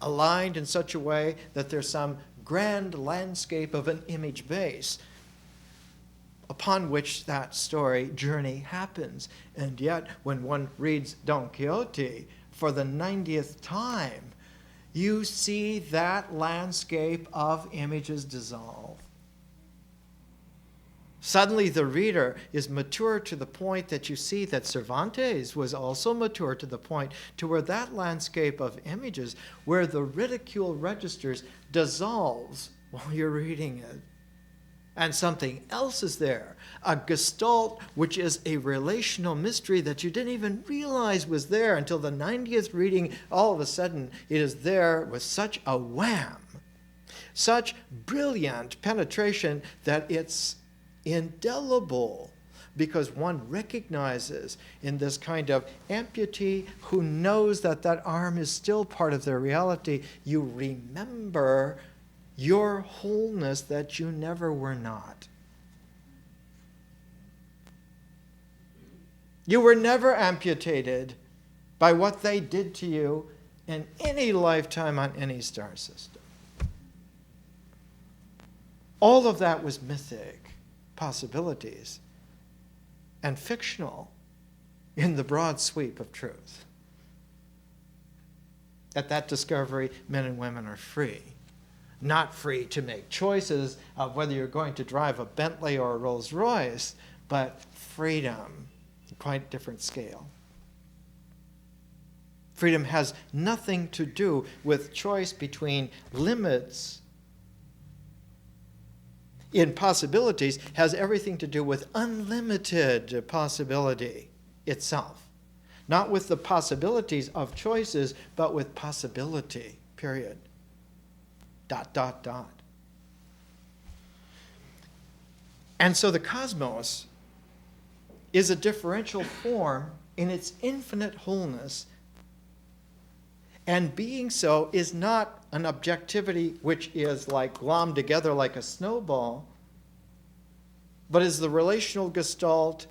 aligned in such a way that there's some grand landscape of an image base upon which that story journey happens. And yet, when one reads Don Quixote for the 90th time, you see that landscape of images dissolve. Suddenly the reader is mature to the point that you see that Cervantes was also mature to the point to where that landscape of images, where the ridicule registers, dissolves while you're reading it. And something else is there, a gestalt which is a relational mystery that you didn't even realize was there until the 90th reading. All of a sudden, it is there with such a wham, such brilliant penetration that it's indelible, because one recognizes in this kind of amputee who knows that that arm is still part of their reality, you remember your wholeness that you never were not. You were never amputated by what they did to you in any lifetime on any star system. All of that was mythic possibilities and fictional in the broad sweep of truth. At that discovery, men and women are free. Not free to make choices of whether you're going to drive a Bentley or a Rolls Royce, but freedom, quite different scale. Freedom has nothing to do with choice between limits in possibilities, has everything to do with unlimited possibility itself. Not with the possibilities of choices, but with possibility, period. ... And so the cosmos is a differential form in its infinite wholeness, and being so is not an objectivity which is like glommed together like a snowball, but is the relational gestalt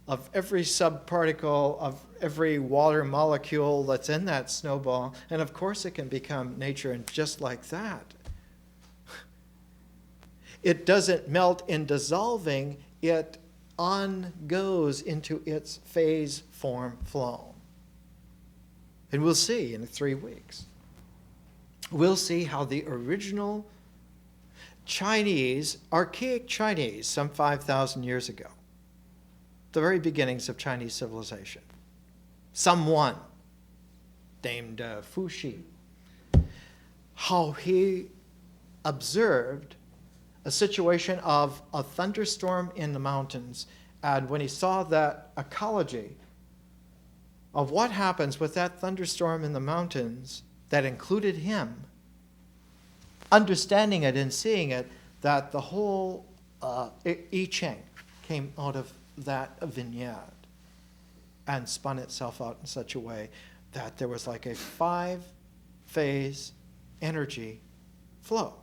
of every subparticle, of every water molecule that's in that snowball. And of course it can become nature, and just like that. It doesn't melt in dissolving, it on-goes into its phase, form, flow. And we'll see in 3 weeks. We'll see how the original Chinese, archaic Chinese, some 5,000 years ago, the very beginnings of Chinese civilization, someone named Fu Xi, how he observed a situation of a thunderstorm in the mountains, and when he saw that ecology of what happens with that thunderstorm in the mountains that included him, understanding it and seeing it, that the whole I Ching came out of that vignette and spun itself out in such a way that there was like a 5-phase energy flow.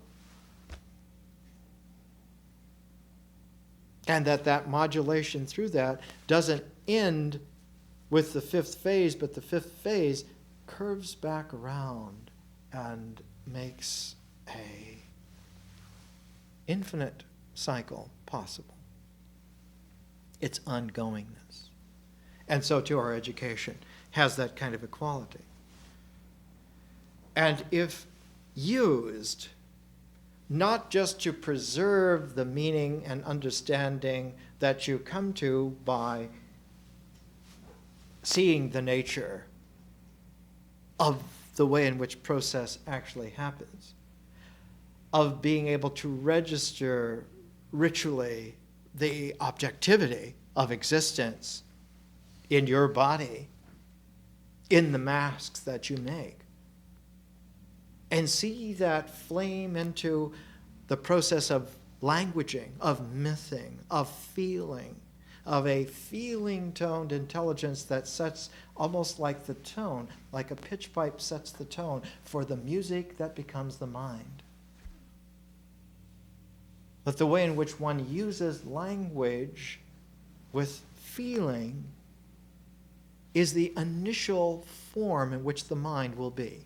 And that modulation through that doesn't end with the 5th phase, but the 5th phase curves back around and makes a infinite cycle possible. It's ongoingness. And so too our education has that kind of equality. And if used not just to preserve the meaning and understanding that you come to by seeing the nature of the way in which process actually happens, of being able to register ritually the objectivity of existence in your body, in the masks that you make, and see that flame into the process of languaging, of mything, of feeling, of a feeling-toned intelligence that sets almost like the tone, like a pitch pipe sets the tone for the music that becomes the mind. But the way in which one uses language with feeling is the initial form in which the mind will be.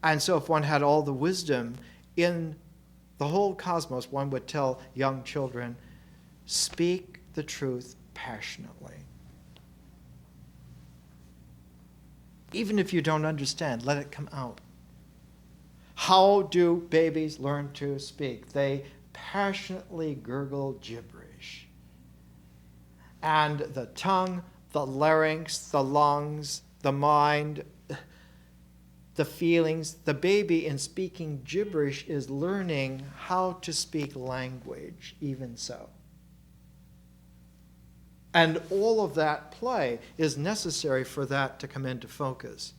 And so if one had all the wisdom in the whole cosmos, one would tell young children, speak the truth passionately. Even if you don't understand, let it come out. How do babies learn to speak? They passionately gurgle gibberish. And the tongue, the larynx, the lungs, the mind, the feelings, the baby in speaking gibberish is learning how to speak language, even so. And all of that play is necessary for that to come into focus.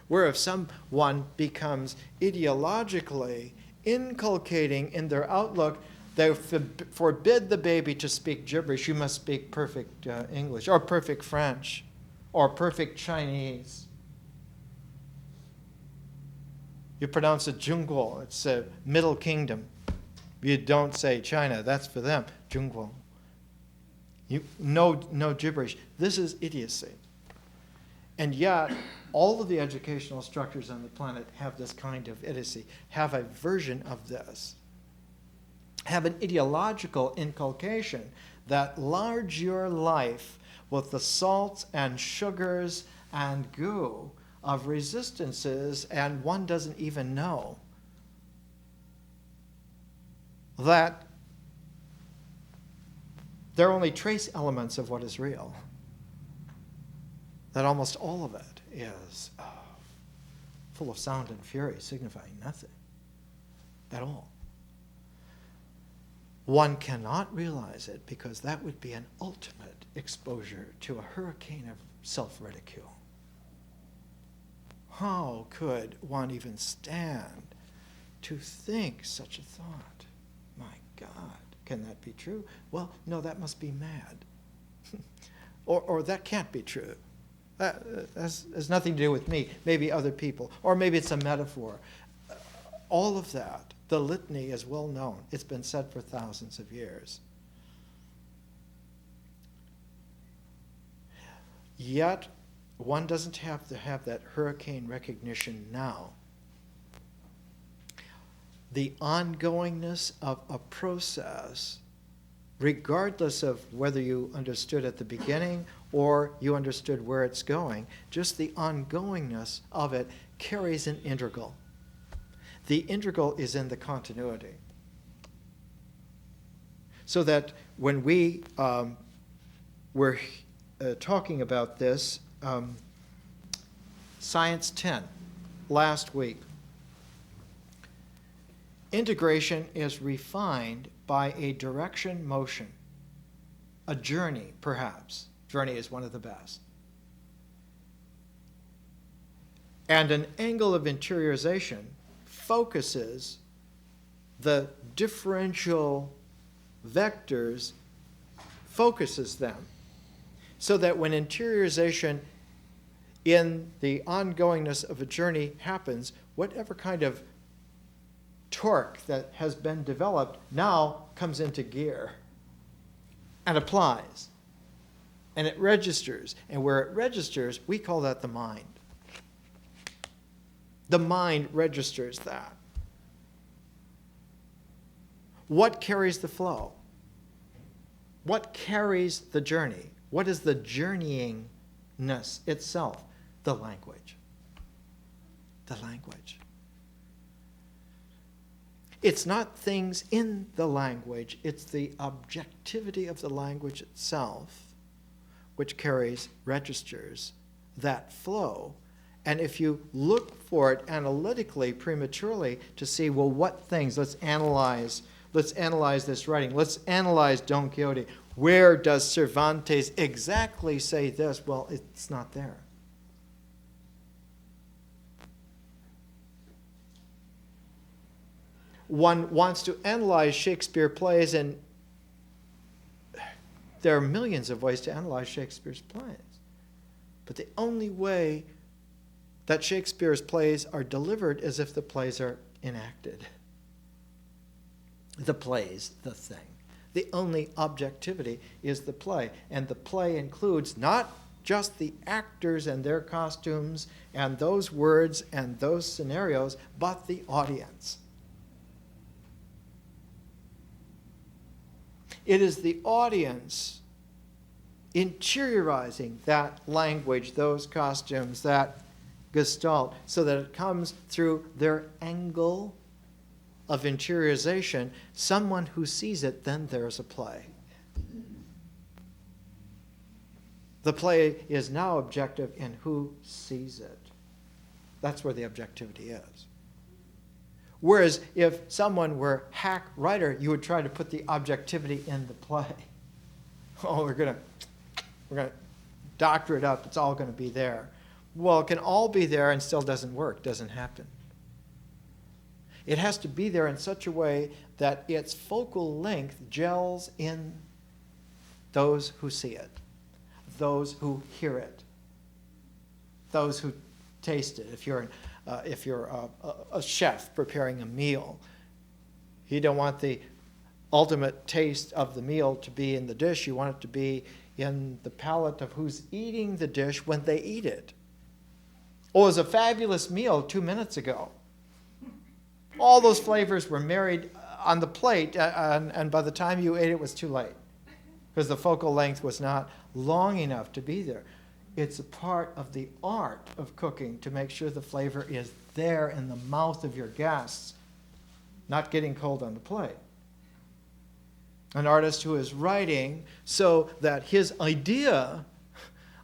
Where if someone becomes ideologically inculcating in their outlook, they forbid the baby to speak gibberish. You must speak perfect English, or perfect French, or perfect Chinese. You pronounce it Zhongguo. It's a Middle Kingdom. You don't say China. That's for them. Zhongguo. No gibberish. This is idiocy. And yet, all of the educational structures on the planet have this kind of idiocy, have a version of this, have an ideological inculcation that lard your life with the salts and sugars and goo of resistances, and one doesn't even know that they're only trace elements of what is real. That almost all of it is full of sound and fury, signifying nothing at all. One cannot realize it because that would be an ultimate exposure to a hurricane of self-ridicule. How could one even stand to think such a thought? My God, can that be true? Well, no, that must be mad. or that can't be true. That has nothing to do with me, maybe other people, or maybe it's a metaphor. All of that, the litany is well known. It's been said for thousands of years. Yet, one doesn't have to have that hurricane recognition now. The ongoingness of a process, regardless of whether you understood at the beginning or you understood where it's going, just the ongoingness of it carries an integral. The integral is in the continuity. So that when we were talking about this, Science 10, last week, integration is refined by a direction motion, a journey, perhaps. Journey is one of the best. And an angle of interiorization focuses the differential vectors, focuses them, so that when interiorization in the ongoingness of a journey happens, whatever kind of torque that has been developed now comes into gear and applies. And it registers. And where it registers, we call that the mind. The mind registers that. What carries the flow? What carries the journey? What is the journeyingness itself? The language. The language. It's not things in the language, it's the objectivity of the language itself which carries, registers that flow. And if you look for it analytically, prematurely, to see, well, what things, let's analyze this writing, let's analyze Don Quixote. Where does Cervantes exactly say this? Well, it's not there. one wants to analyze Shakespeare plays, and there are millions of ways to analyze Shakespeare's plays. But the only way that Shakespeare's plays are delivered is if the plays are enacted. The play's the thing. The only objectivity is the play. And the play includes not just the actors and their costumes and those words and those scenarios, but the audience. It is the audience interiorizing that language, those costumes, that gestalt, so that it comes through their angle of interiorization. Someone who sees it, then there's a play. The play is now objective in who sees it. That's where the objectivity is. Whereas if someone were hack writer, you would try to put the objectivity in the play. Oh, we're gonna doctor it up. It's all going to be there. Well, it can all be there and still doesn't work, doesn't happen. It has to be there in such a way that its focal length gels in those who see it, those who hear it, those who taste it. If you're a chef preparing a meal, you don't want the ultimate taste of the meal to be in the dish. You want it to be in the palate of who's eating the dish when they eat it. Oh, it was a fabulous meal 2 minutes ago. All those flavors were married on the plate, and by the time you ate it was too late because the focal length was not long enough to be there. It's a part of the art of cooking to make sure the flavor is there in the mouth of your guests, not getting cold on the plate. An artist who is writing so that his idea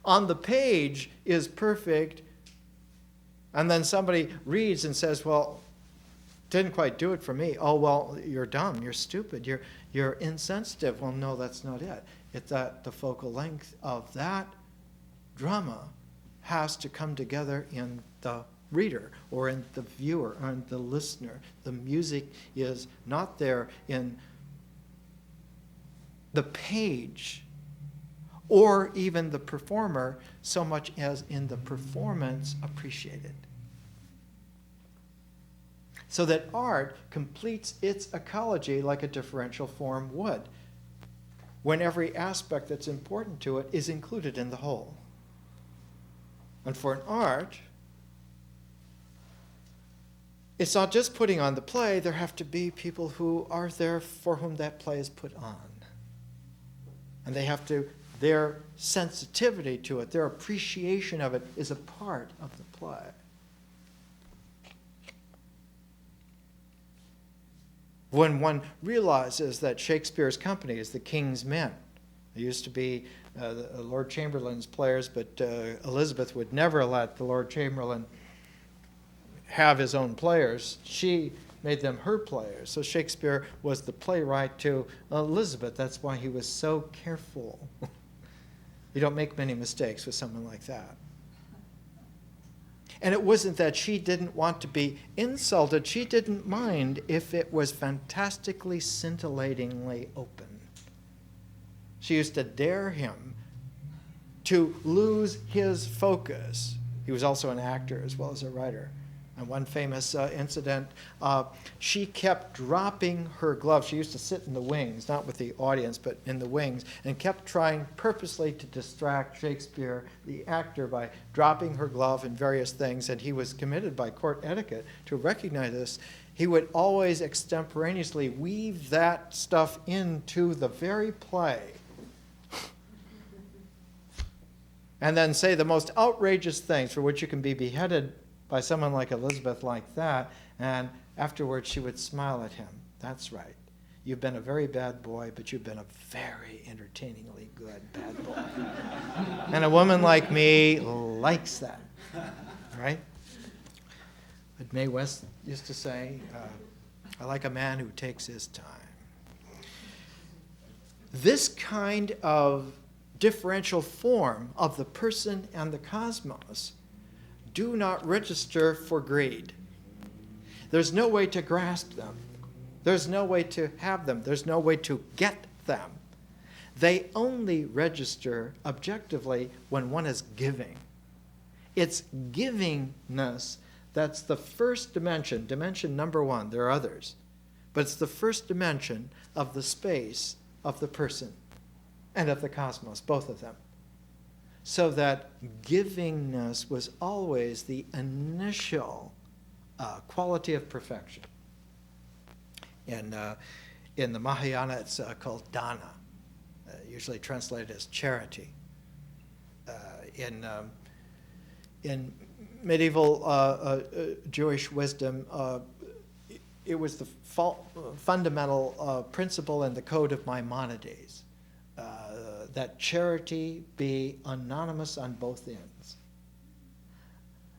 on the page is perfect, and then somebody reads and says, well, didn't quite do it for me. Oh, well, you're dumb, you're stupid, you're insensitive. Well, no, that's not it. It's that the focal length of that drama has to come together in the reader or in the viewer or in the listener. The music is not there in the page or even the performer so much as in the performance appreciated. So that art completes its ecology like a differential form would, when every aspect that's important to it is included in the whole. And for an art, it's not just putting on the play. There have to be people who are there for whom that play is put on. And they have to, their sensitivity to it, their appreciation of it is a part of the play. When one realizes that Shakespeare's company is the king's men. There used to be Lord Chamberlain's players, but Elizabeth would never let the Lord Chamberlain have his own players. She made them her players. So Shakespeare was the playwright to Elizabeth. That's why he was so careful. You don't make many mistakes with someone like that. And it wasn't that she didn't want to be insulted. She didn't mind if it was fantastically, scintillatingly open. She used to dare him to lose his focus. He was also an actor as well as a writer. And one famous incident, she kept dropping her glove. She used to sit in the wings, not with the audience, but in the wings, and kept trying purposely to distract Shakespeare, the actor, by dropping her glove and various things. And he was committed by court etiquette to recognize this. He would always extemporaneously weave that stuff into the very play and then say the most outrageous things for which you can be beheaded by someone like Elizabeth like that, and afterwards she would smile at him. That's right. You've been a very bad boy, but you've been a very entertainingly good bad boy. And a woman like me likes that, right? But Mae West used to say, I like a man who takes his time. This kind of differential form of the person and the cosmos do not register for greed. There's no way to grasp them. There's no way to have them. There's no way to get them. They only register objectively when one is giving. It's givingness that's the first dimension, dimension number one. There are others. But it's the first dimension of the space of the person and of the cosmos, both of them. So that givingness was always the initial quality of perfection. In the Mahayana, it's called dana, usually translated as charity. In medieval Jewish wisdom, it was the fundamental principle in the Code of Maimonides, that charity be anonymous on both ends.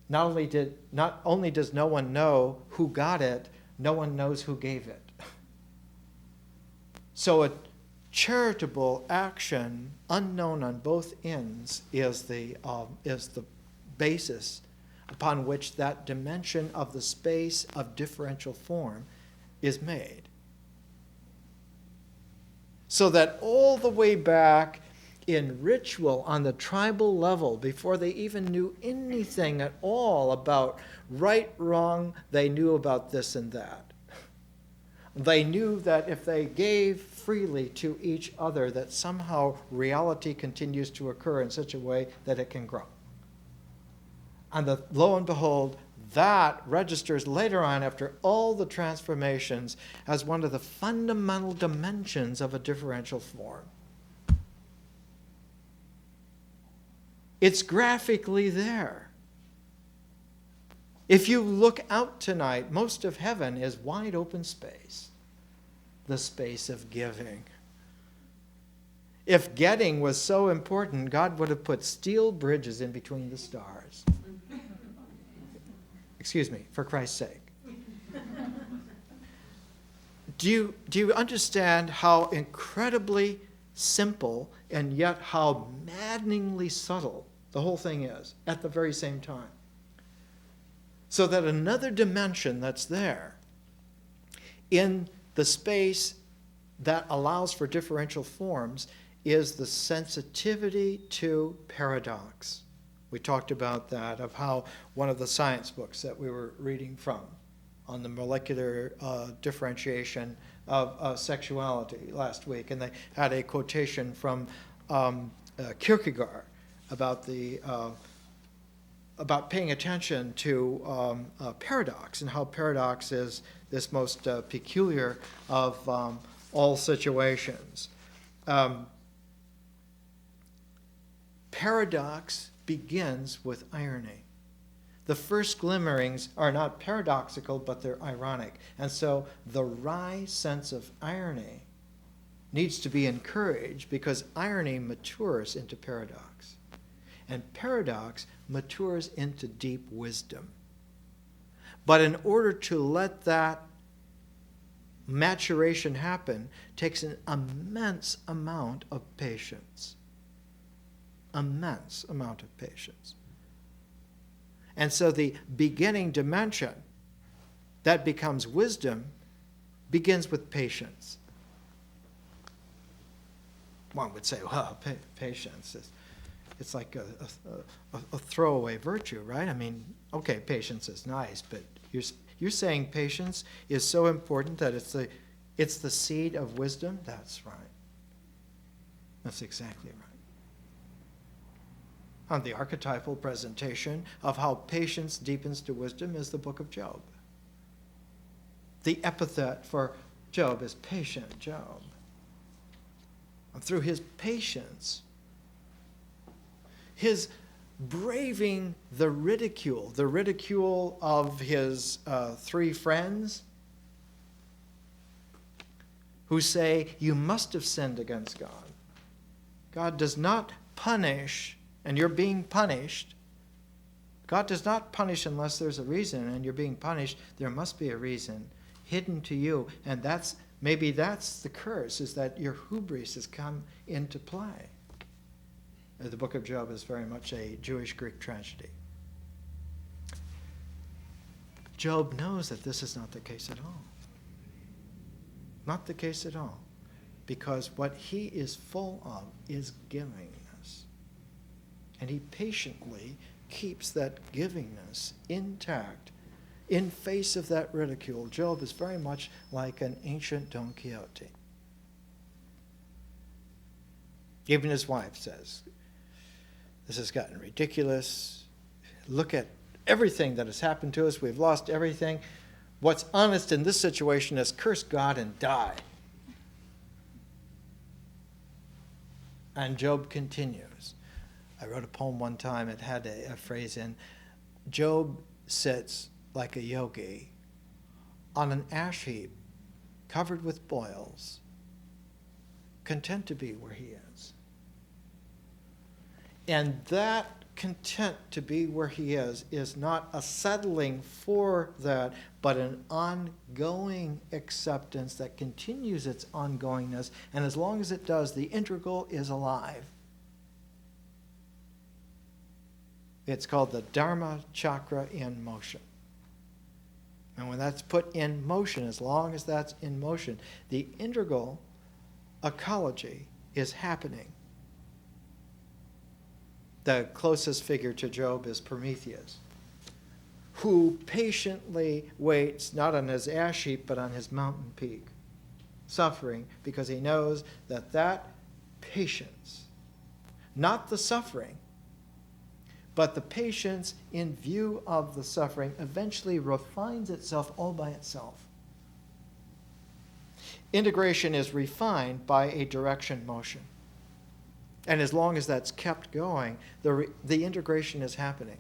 Not only does no one know who got it, no one knows who gave it. So a charitable action, unknown on both ends, is the basis upon which that dimension of the space of differential form is made. So that all the way back in ritual on the tribal level, before they even knew anything at all about right, wrong, they knew about this and that. They knew that if they gave freely to each other, that somehow reality continues to occur in such a way that it can grow. And lo and behold, that registers later on, after all the transformations, as one of the fundamental dimensions of a differential form. It's graphically there. If you look out tonight, most of heaven is wide open space, the space of giving. If getting was so important, God would have put steel bridges in between the stars. Excuse me, for Christ's sake. Do you understand how incredibly simple and yet how maddeningly subtle the whole thing is at the very same time? So that another dimension that's there in the space that allows for differential forms is the sensitivity to paradox. We talked about that, of how one of the science books that we were reading from on the molecular differentiation of sexuality last week, and they had a quotation from Kierkegaard about paying attention to paradox, and how paradox is this most peculiar of all situations. Paradox begins with irony. The first glimmerings are not paradoxical, but they're ironic. And so the wry sense of irony needs to be encouraged, because irony matures into paradox. And paradox matures into deep wisdom. But in order to let that maturation happen, takes an immense amount of patience. Immense amount of patience. And so the beginning dimension that becomes wisdom begins with patience. One would say, well, patience it's like a throwaway virtue, right? I mean, okay, patience is nice, but you're saying patience is so important that it's the seed of wisdom? That's right. That's exactly right. On the archetypal presentation of how patience deepens to wisdom is the book of Job. The epithet for Job is patient Job. And through his patience, his braving the ridicule of his three friends who say, you must have sinned against God. God does not punish, and you're being punished. God does not punish unless there's a reason, and you're being punished. There must be a reason hidden to you, and maybe that's the curse, is that your hubris has come into play. The book of Job is very much a Jewish-Greek tragedy. Job knows that this is not the case at all. Not the case at all. Because what he is full of is givingness. And he patiently keeps that givingness intact in face of that ridicule. Job is very much like an ancient Don Quixote. Even his wife says, this has gotten ridiculous. Look at everything that has happened to us. We've lost everything. What's honest in this situation is curse God and die. And Job continues. I wrote a poem one time. It had a phrase in, Job sits like a yogi on an ash heap covered with boils, content to be where he is. And that content to be where he is not a settling for that, but an ongoing acceptance that continues its ongoingness. And as long as it does, the integral is alive. It's called the Dharma chakra in motion. And when that's put in motion, as long as that's in motion, the integral ecology is happening. The closest figure to Job is Prometheus, who patiently waits not on his ash heap but on his mountain peak, suffering because he knows that that patience, not the suffering, but the patience in view of the suffering, eventually refines itself all by itself. Integration is refined by a direction motion. And as long as that's kept going, the integration is happening.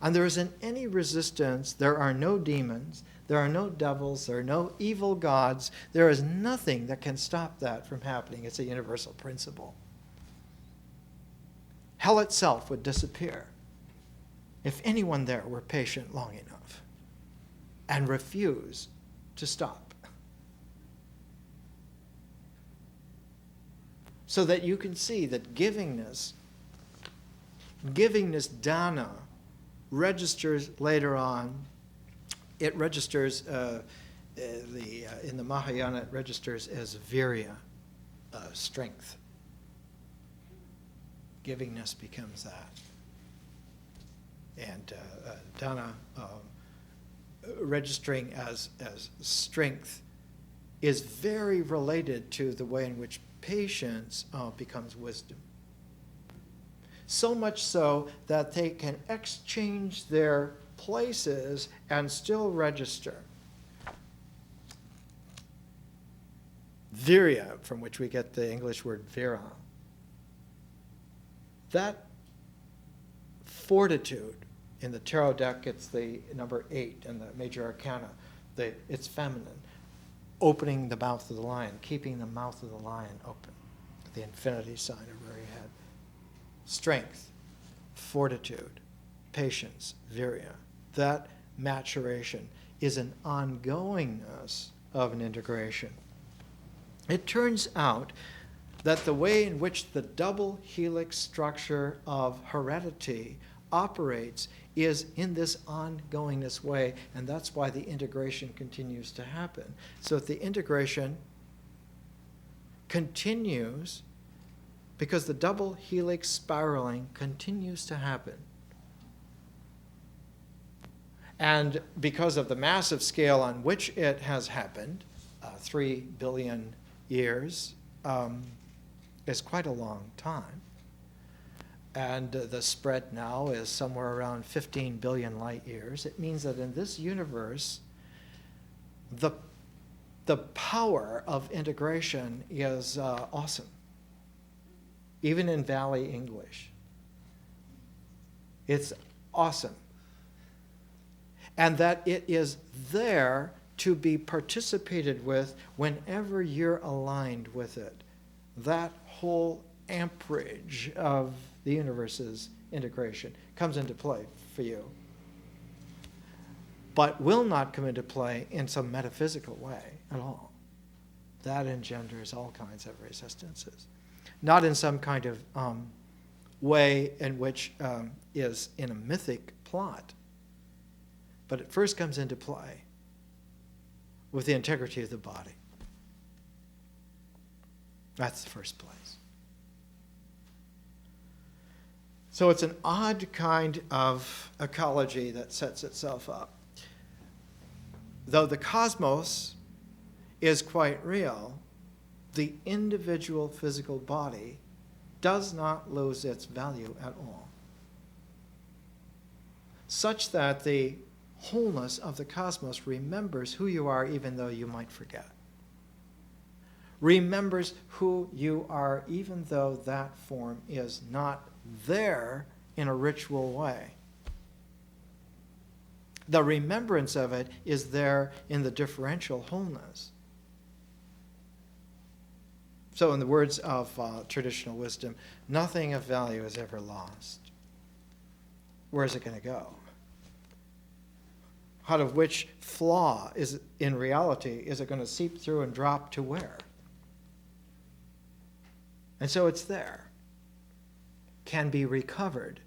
And there isn't any resistance. There are no demons. There are no devils. There are no evil gods. There is nothing that can stop that from happening. It's a universal principle. Hell itself would disappear if anyone there were patient long enough and refused to stop. So that you can see that givingness dana, registers later on. It registers, in the Mahayana, it registers as virya, strength. Givingness becomes that. And dana, registering as strength, is very related to the way in which patience becomes wisdom. So much so that they can exchange their places and still register. Virya, from which we get the English word vira, that fortitude, in the tarot deck it's the number 8 in the major arcana, it's feminine. Opening the mouth of the lion, keeping the mouth of the lion open, the infinity sign over your head. Strength, fortitude, patience, virya. That maturation is an ongoingness of an integration. It turns out that the way in which the double helix structure of heredity operates is in this ongoingness way, and that's why the integration continues to happen. So the integration continues because the double helix spiraling continues to happen. And because of the massive scale on which it has happened, 3 billion years is quite a long time. And the spread now is somewhere around 15 billion light years. It means that in this universe, the power of integration is awesome, even in Valley English. It's awesome. And that it is there to be participated with whenever you're aligned with it. That whole amperage of the universe's integration comes into play for you, but will not come into play in some metaphysical way at all. That engenders all kinds of resistances. Not in some kind of way in which is in a mythic plot, but it first comes into play with the integrity of the body. That's the first place. So it's an odd kind of ecology that sets itself up. Though the cosmos is quite real, the individual physical body does not lose its value at all, such that the wholeness of the cosmos remembers who you are even though you might forget. Remembers who you are even though that form is not there in a ritual way. The remembrance of it is there in the differential wholeness. So in the words of traditional wisdom, nothing of value is ever lost. Where is it going to go? Out of which flaw is in reality is it going to seep through and drop to where? And so it's there. Can be recovered.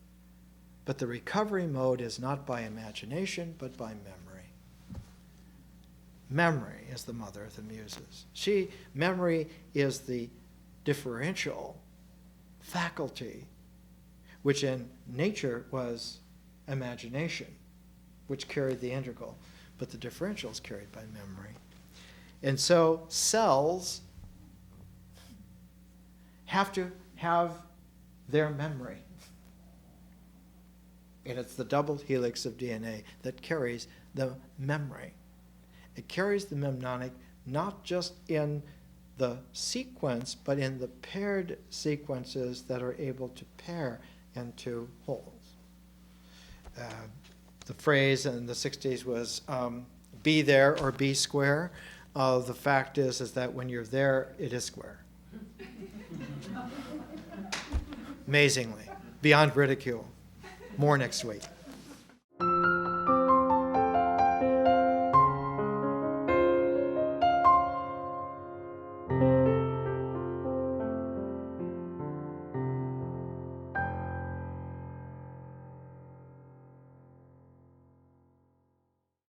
But the recovery mode is not by imagination, but by memory. Memory is the mother of the muses. Memory is the differential faculty, which in nature was imagination, which carried the integral, but the differential is carried by memory. And so cells have to have their memory. And it's the double helix of DNA that carries the memory. It carries the mnemonic not just in the sequence, but in the paired sequences that are able to pair into wholes. The phrase in the 60s was be there or be square. The fact is that when you're there, it is square. Amazingly, beyond ridicule. More next week.